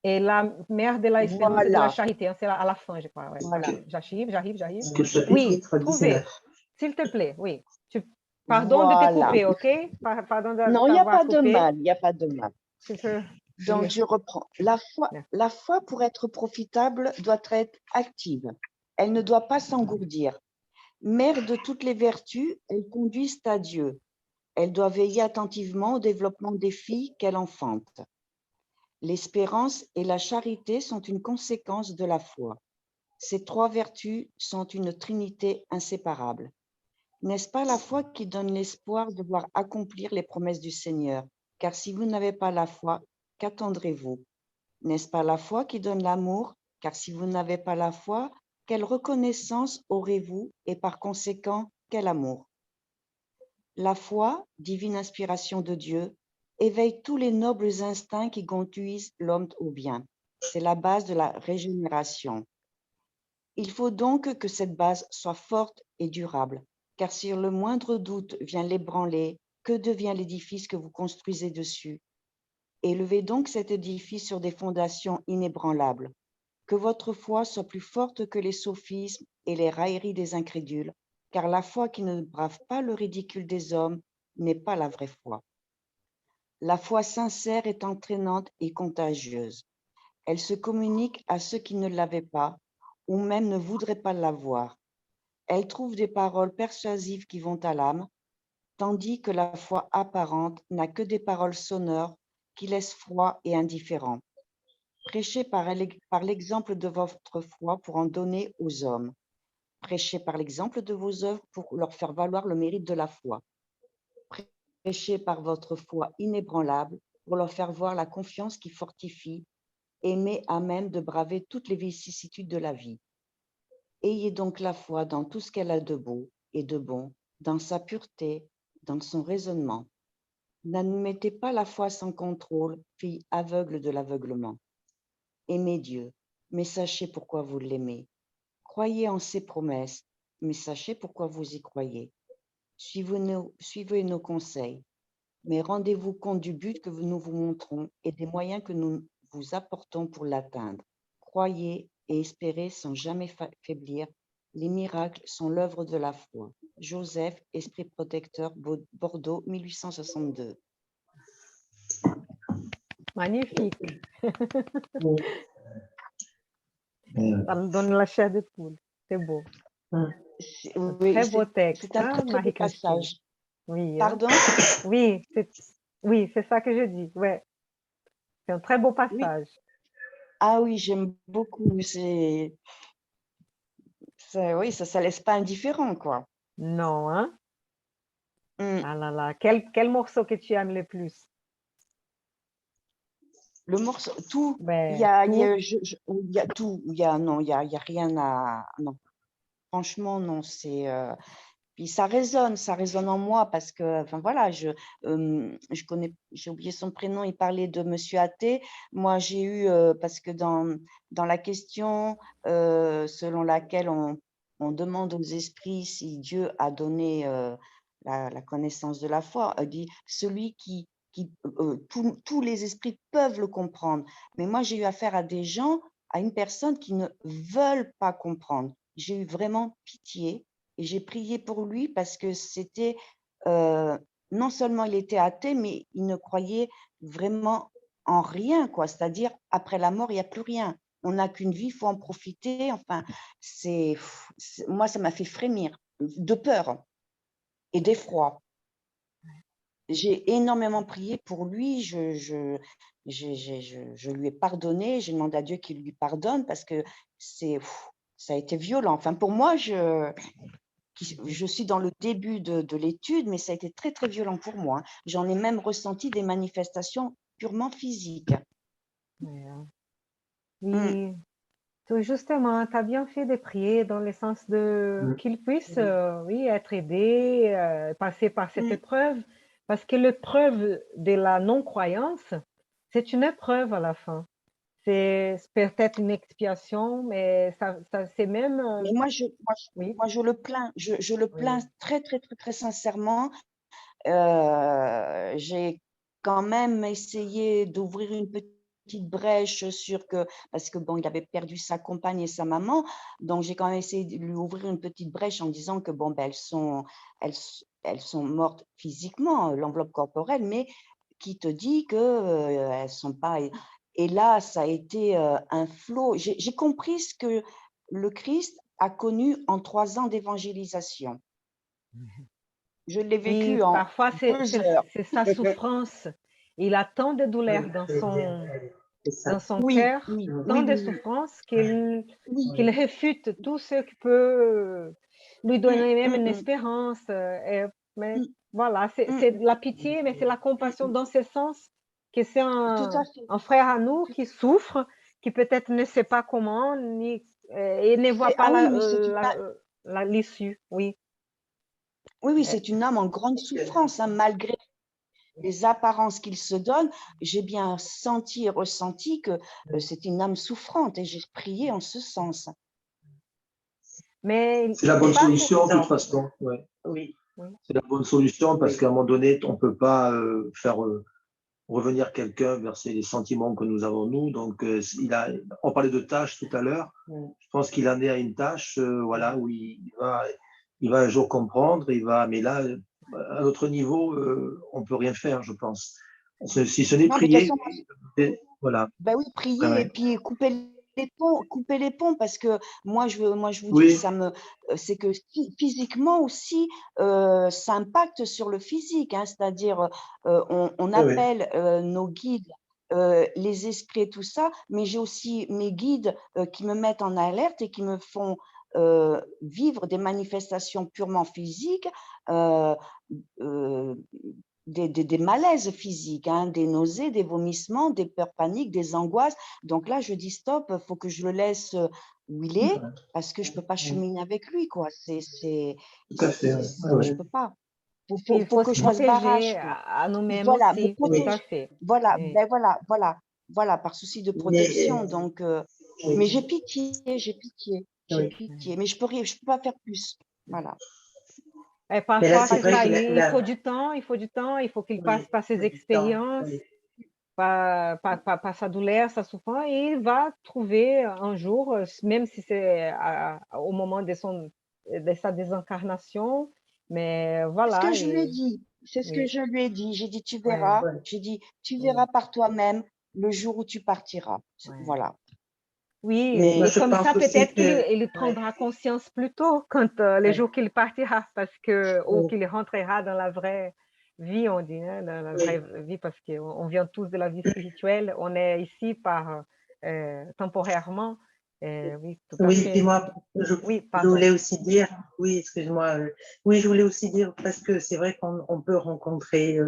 Et la mère de l'espérance et de la Voilà. charité, hein, c'est à la fin, je crois. Ouais. Voilà. J'arrive. Est-ce que le chapitre Oui, titre trouvez, 19? s'il te plaît, oui. Pardon de te Voilà. couper, OK? Pardon de Non, il n'y a t'avoir pas de coupé. mal, il n'y a pas de mal. Tu peux Donc, lire. je reprends. La foi, pour être profitable, doit être active. Elle ne doit pas s'engourdir. Mère de toutes les vertus, elles conduisent à Dieu. Elle doit veiller attentivement au développement des filles qu'elle enfante. L'espérance et la charité sont une conséquence de la foi. Ces trois vertus sont une trinité inséparable. N'est-ce pas la foi qui donne l'espoir de voir accomplir les promesses du Seigneur? Car si vous n'avez pas la foi, qu'attendrez-vous? N'est-ce pas la foi qui donne l'amour? Car si vous n'avez pas la foi, quelle reconnaissance aurez-vous et par conséquent, quel amour? La foi, divine inspiration de Dieu, éveille tous les nobles instincts qui conduisent l'homme au bien. C'est la base de la régénération. Il faut donc que cette base soit forte et durable, car si le moindre doute vient l'ébranler, que devient l'édifice que vous construisez dessus? Élevez donc cet édifice sur des fondations inébranlables. Que votre foi soit plus forte que les sophismes et les railleries des incrédules, car la foi qui ne brave pas le ridicule des hommes n'est pas la vraie foi. La foi sincère est entraînante et contagieuse. Elle se communique à ceux qui ne l'avaient pas ou même ne voudraient pas l'avoir. Elle trouve des paroles persuasives qui vont à l'âme, tandis que la foi apparente n'a que des paroles sonores qui laissent froid et indifférent. Prêchez par l'exemple de votre foi pour en donner aux hommes. Prêchez par l'exemple de vos œuvres pour leur faire valoir le mérite de la foi. Prêchez par votre foi inébranlable pour leur faire voir la confiance qui fortifie et met à même de braver toutes les vicissitudes de la vie. Ayez donc la foi dans tout ce qu'elle a de beau et de bon, dans sa pureté, dans son raisonnement. N'admettez pas la foi sans contrôle, fille aveugle de l'aveuglement. Aimez Dieu, mais sachez pourquoi vous l'aimez. Croyez en ses promesses, mais sachez pourquoi vous y croyez. Suivez nos conseils, mais rendez-vous compte du but que nous vous montrons et des moyens que nous vous apportons pour l'atteindre. Croyez et espérez sans jamais faiblir. Les miracles sont l'œuvre de la foi. Joseph, Esprit protecteur, Bordeaux, 1862. Magnifique. Mm. Ça me donne la chair de poule. C'est beau. Oui, Très beau texte, c'est un très, très beau Marie-Christine. passage. Oui, Pardon? Oui, c'est ça que je dis. Ouais. C'est un très beau passage. Ah oui, j'aime beaucoup. Oui, ça laisse pas indifférent, quoi. Non, hein? Mm. Ah là là. Quel morceau que tu aimes le plus? Le morceau, tout. Ben, Il y a, tout. il y a tout. Non, il y a rien à. Non. Franchement, non. Puis ça résonne en moi parce que, enfin voilà, je connais, j'ai oublié son prénom, il parlait de Monsieur Athée. Moi, j'ai eu, parce que dans la question selon laquelle on demande aux esprits si Dieu a donné la connaissance de la foi, il dit celui tous les esprits peuvent le comprendre. Mais moi, j'ai eu affaire à des gens, à une personne qui ne veulent pas comprendre. J'ai eu vraiment pitié. Et j'ai prié pour lui parce que c'était, non seulement il était athée, mais il ne croyait vraiment en rien, quoi. C'est-à-dire, après la mort, il n'y a plus rien. On n'a qu'une vie, il faut en profiter. Enfin, moi, ça m'a fait frémir de peur et d'effroi. J'ai énormément prié pour lui. Je lui ai pardonné. J'ai demandé à Dieu qu'il lui pardonne parce que ça a été violent. Enfin, pour moi, je suis dans le début de l'étude, mais ça a été très, très violent pour moi. J'en ai même ressenti des manifestations purement physique. Ouais, hein. Oui, tout justement, tu as bien fait de prier dans le sens de Mm. qu'il puisse, oui, être aidé, passer par cette Mm. épreuve, parce que l'épreuve de la non-croyance, c'est une épreuve à la fin. C'est peut-être une expiation, mais ça c'est même, Mais oui, moi, je le plains, je le oui, plains très, très, très, très sincèrement. J'ai quand même essayé d'ouvrir une petite brèche sur que, parce que bon, il avait perdu sa compagne et sa maman, donc j'ai quand même essayé de lui ouvrir une petite brèche en disant que bon, ben, elles sont mortes physiquement, l'enveloppe corporelle, mais qui te dit que elles sont pas. Et là, ça a été un flot. J'ai compris ce que le Christ a connu en 3 ans d'évangélisation. Je l'ai oui, vécu en parfois 2 heures. c'est sa souffrance. Il a tant de Oui, douleur très bien, allez, c'est ça. dans son Oui, cœur, oui, tant oui, de oui, oui, souffrance oui. qu'il réfute tout ce qui peut lui Mm, donner même mm, une mm, espérance. Mais mm, voilà, mm, c'est de la pitié, mais c'est la mm, compassion mm. dans ce sens que c'est Tout à fait. un frère à nous qui souffre, qui peut-être ne sait pas comment, ni, et ne voit pas Ah oui, mais c'est une, l'issue. Oui. oui, oui, Euh, c'est une âme en grande souffrance, hein, malgré les apparences qu'il se donne. J'ai bien senti et ressenti que c'est une âme souffrante et j'ai prié en ce sens. Mais C'est la c'est bonne pas solution, de toute Non, façon. Ouais. oui, oui. C'est la bonne solution parce oui. qu'à un moment donné, on ne peut pas faire revenir quelqu'un vers les sentiments que nous avons nous. Donc, on parlait de tâches tout à l'heure. Mm. Je pense qu'il en est à une tâche, voilà, où il va un jour comprendre, mais là, à notre niveau, on peut rien faire, je pense. Si ce n'est Non, mais de toute prier, façon, voilà. ben oui, Ouais, prier et ouais. puis couper les ponts parce que moi je vous dis, Oui, c'est que physiquement aussi, ça impacte sur le physique, hein, c'est-à-dire on oui, oui. appelle nos guides, les esprits et tout ça, mais j'ai aussi mes guides qui me mettent en alerte et qui me font vivre des manifestations purement physiques, euh, euh, des malaises physiques, hein, des nausées, des vomissements, des peurs paniques, des angoisses. Donc là, je dis stop, il faut que je le laisse où il est parce que je ne peux pas cheminer avec lui, quoi. Tout à fait. Ouais, ouais, Je ouais. peux pas. Puis il Faut faut que se je fasse barrage, protéger quoi. à nous-mêmes Voilà, me aussi, tout Oui, à protéger. fait. Voilà, Oui. ben voilà, par souci de mais protection. Donc, oui, mais j'ai pitié, j'ai oui. pitié. Mais je peux pas faire plus. Voilà. Et Mais là, parfois, c'est c'est vrai ça, que il faut du temps, il faut qu'il oui, passe par il ses faut du temps. expériences, Oui, par sa douleur, sa souffrance, et il va trouver un jour, même si c'est au moment de sa désincarnation, mais C'est ce que voilà, je lui ai et dit. C'est ce que oui, je lui ai dit. J'ai dit, tu ouais, verras. ouais, J'ai dit, tu oui, verras par toi-même le jour où tu partiras. ouais. Voilà. Oui, mais moi, et je comme pense ça, aussi peut-être que il ouais, prendra conscience plus tôt quand les ouais, jours qu'il partira, parce que, ou oui, qu'il rentrera dans la vraie vie, on dit, hein, dans la vraie oui, vie, parce qu'on vient tous de la vie spirituelle, on est ici par temporairement. Oui, tout à oui, puis fait. moi, Oui, je pardon. voulais aussi dire, oui, excuse-moi, oui, je voulais aussi dire, parce que c'est vrai qu'on peut rencontrer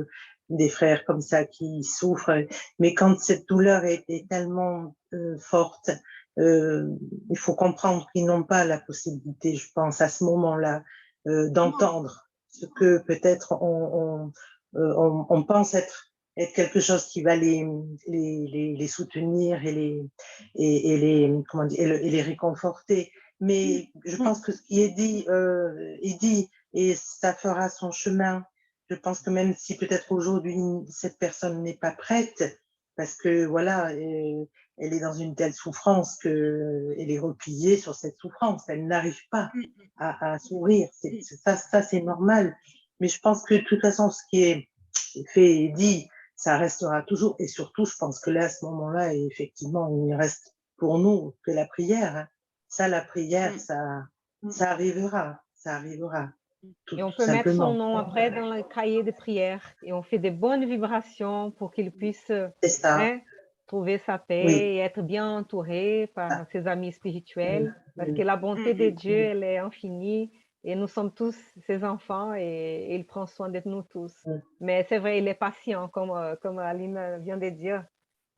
des frères comme ça qui souffrent, mais quand cette douleur est tellement forte, euh, il faut comprendre qu'ils n'ont pas la possibilité, je pense, à ce moment-là, Non. d'entendre ce que peut-être on pense être quelque chose qui va les soutenir et les, comment dire, et les réconforter. Mais je Mm, pense que ce qui est dit, est dit et ça fera son chemin. Je pense que même si peut-être aujourd'hui cette personne n'est pas prête, parce que voilà, elle est dans une telle souffrance que elle est repliée sur cette souffrance, elle n'arrive pas mm, à s'ouvrir. mm. Ça c'est normal. Mais je pense que de toute façon, ce qui est fait et dit, ça restera toujours. Et surtout, je pense que là, à ce moment-là, effectivement, il ne reste pour nous que la prière. Hein. Ça, la prière, Mm, mm, ça arrivera. Ça arrivera, mm. Et on tout peut mettre son simplement. nom après dans le cahier de prière et on fait des bonnes vibrations pour qu'il puisse, C'est ça. hein, trouver sa Oui. paix et être bien entouré par Ah, ses amis oui, spirituels, parce que oui, la Mm, bonté de mm. Dieu, elle est infinie et nous sommes tous ses enfants et il prend soin de nous tous. Mm. Mais c'est vrai, il est patient, comme Aline vient de dire.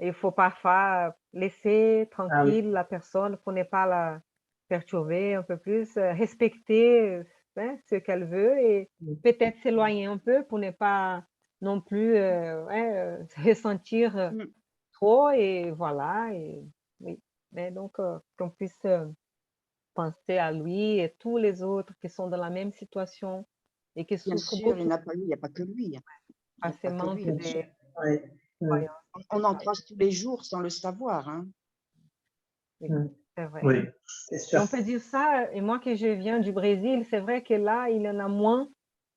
Il faut parfois laisser Ah oui. tranquille la personne pour ne pas la perturber un peu plus, respecter hein, ce qu'elle veut et Mm. peut-être s'éloigner un peu pour ne pas non plus ouais, ressentir Mm. trop et voilà. Et, oui. Mais donc, qu'on puisse penser à lui et tous les autres qui sont dans la même situation et qui Bien souffrent sûr, beaucoup il n'y a pas que lui, hein. Il par n'y a ces pas que manques lui. Bien sûr. Ouais. Mm. croyances. On en croise tous les jours sans le savoir, hein. Oui, Mm. c'est vrai. Oui, C'est Et sûr. on peut dire ça, et moi que je viens du Brésil, c'est vrai que là, il y en a moins,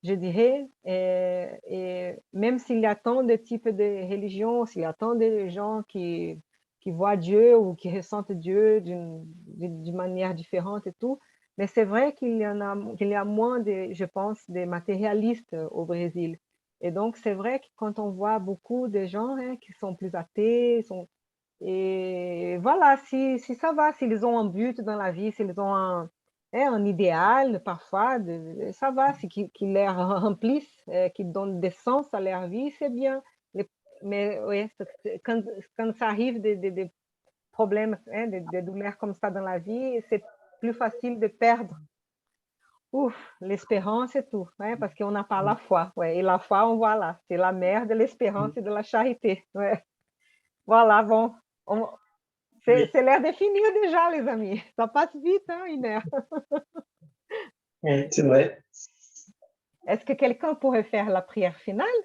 je dirais, et même s'il y a tant de types de religions, s'il y a tant de gens qui voient Dieu ou qui ressentent Dieu d'une manière différente et tout, mais c'est vrai qu'il y a moins de, je pense, des matérialistes au Brésil. Et donc, c'est vrai que quand on voit beaucoup de gens hein, qui sont plus athées, et voilà, si ça va, s'ils ont un but dans la vie, s'ils ont un idéal, parfois, ça va, qui les remplissent, qui donnent des sens à leur vie, c'est bien. Mais ouais, quand ça arrive des problèmes, hein, des douleurs comme ça dans la vie, c'est plus facile de perdre ouf, l'espérance et tout, hein, parce qu'on n'a pas la foi. Ouais, et la foi, on voit là, c'est la mère de l'espérance et de la charité. Ouais. Voilà, bon. On- Oui. c'est l'air de finir déjà, les amis. Ça passe vite, hein, une heure. Oui. c'est vrai. Est-ce que quelqu'un pourrait faire la prière finale?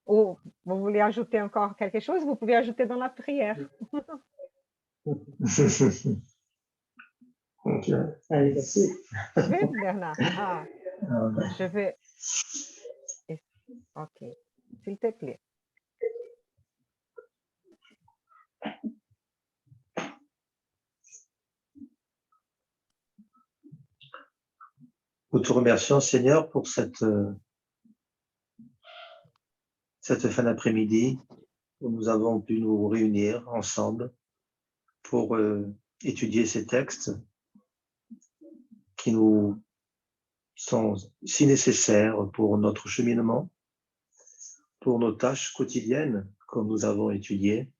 Ou vous voulez ajouter encore quelque chose? Vous pouvez ajouter dans la prière. Ok. Allez, merci. Tu veux, Bernard? Ah, Euh, je vais. OK. S'il te plaît. Nous te remercions, Seigneur, pour cette fin d'après-midi où nous avons pu nous réunir ensemble pour étudier ces textes qui nous sont si nécessaires pour notre cheminement, pour nos tâches quotidiennes, comme nous avons étudié.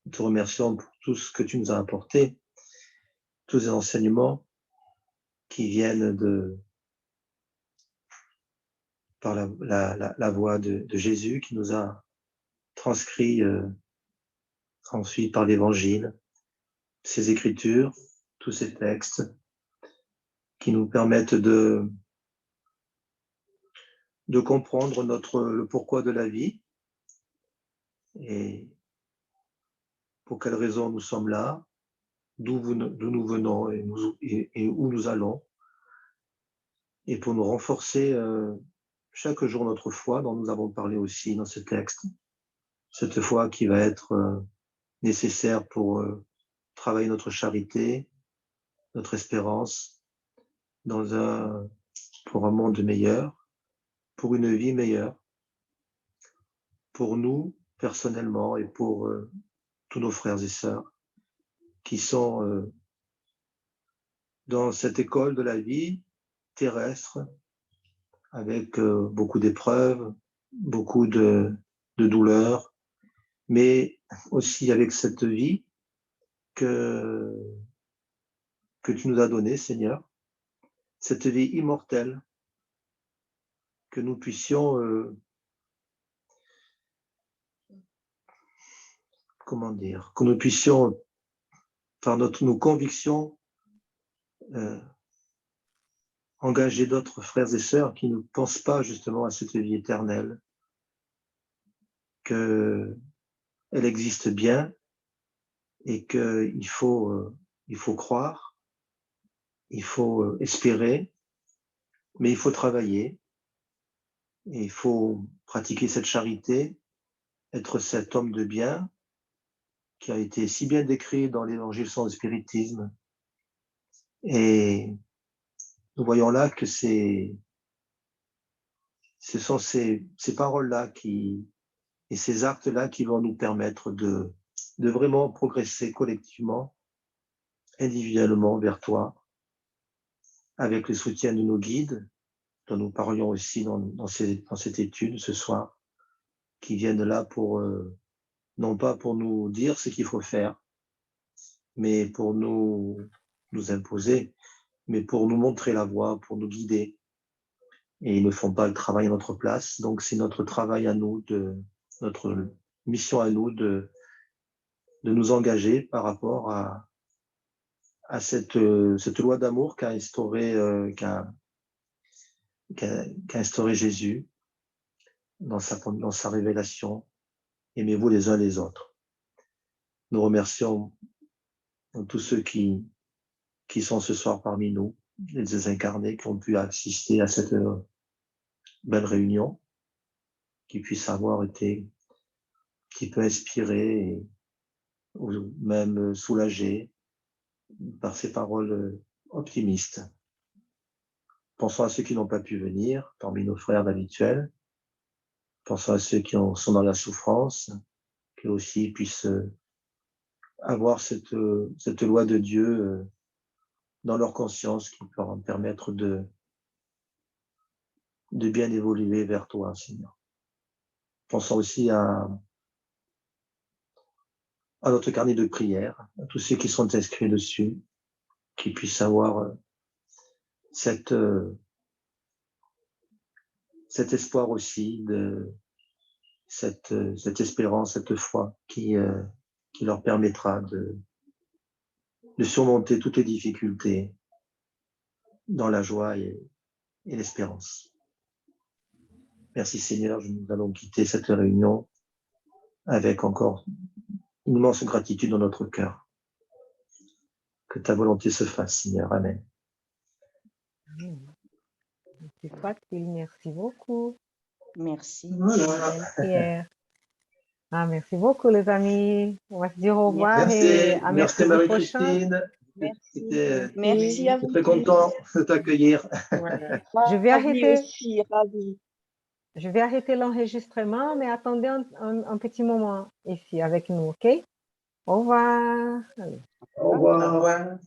Nous te remercions pour tout ce que tu nous as apporté, tous ces enseignements qui viennent par la voix de Jésus, qui nous a transcrit ensuite par l'Évangile, ces écritures, tous ces textes qui nous permettent de comprendre le pourquoi de la vie et pour quelles raisons nous sommes là, d'où nous venons et où nous allons, et pour nous renforcer chaque jour notre foi, dont nous avons parlé aussi dans ce texte, cette foi qui va être nécessaire pour travailler notre charité, notre espérance, pour un monde meilleur, pour une vie meilleure, pour nous personnellement et pour tous nos frères et sœurs qui sont dans cette école de la vie terrestre avec beaucoup d'épreuves, beaucoup de douleurs, mais aussi avec cette vie que tu nous as donnée, Seigneur, cette vie immortelle, que nous puissions, comment dire, que nous puissions, par nos convictions, engager d'autres frères et sœurs qui ne pensent pas justement à cette vie éternelle, qu'elle existe bien et qu'il faut croire, il faut espérer, mais il faut travailler et il faut pratiquer cette charité, être cet homme de bien qui a été si bien décrit dans l'Évangile sans le spiritisme. Et nous voyons là que ce sont ces paroles-là et ces actes-là qui vont nous permettre de vraiment progresser collectivement, individuellement vers toi, avec le soutien de nos guides, dont nous parlions aussi dans cette étude ce soir, qui viennent là pour, non pas pour nous dire ce qu'il faut faire, mais pour nous imposer, mais pour nous montrer la voie, pour nous guider. Et ils ne font pas le travail à notre place, donc c'est notre travail à nous, notre mission à nous de nous engager par rapport à cette loi d'amour qu'a instauré Jésus dans sa révélation. Aimez-vous les uns les autres. Nous remercions tous ceux qui sont ce soir parmi nous, les désincarnés qui ont pu assister à cette belle réunion, qui puisse avoir été un petit peu inspiré ou même soulagé par ces paroles optimistes. Pensons à ceux qui n'ont pas pu venir, parmi nos frères habituels. Pensons à ceux qui sont dans la souffrance, qui aussi puissent avoir cette loi de Dieu dans leur conscience, qui peut leur permettre de bien évoluer vers toi, Seigneur. Pensons aussi à notre carnet de prière, à tous ceux qui sont inscrits dessus, qui puissent avoir cet espoir aussi, cette espérance, cette foi qui leur permettra de surmonter toutes les difficultés dans la joie et l'espérance. Merci Seigneur, nous allons quitter cette réunion avec encore une immense gratitude dans notre cœur. Que ta volonté se fasse, Seigneur. Amen. C'est facile, merci beaucoup. Merci. Voilà. Belle prière. Ah, merci beaucoup les amis. On va se dire au revoir Merci, et à merci mercredi prochain. Marie-Christine. Merci. Merci à vous. Très content de t'accueillir. Voilà. Je vais Ravi arrêter. aussi, ravi. Je vais arrêter l'enregistrement, mais attendez un petit moment ici avec nous, ok? Au revoir. Allez. Au revoir. Au revoir.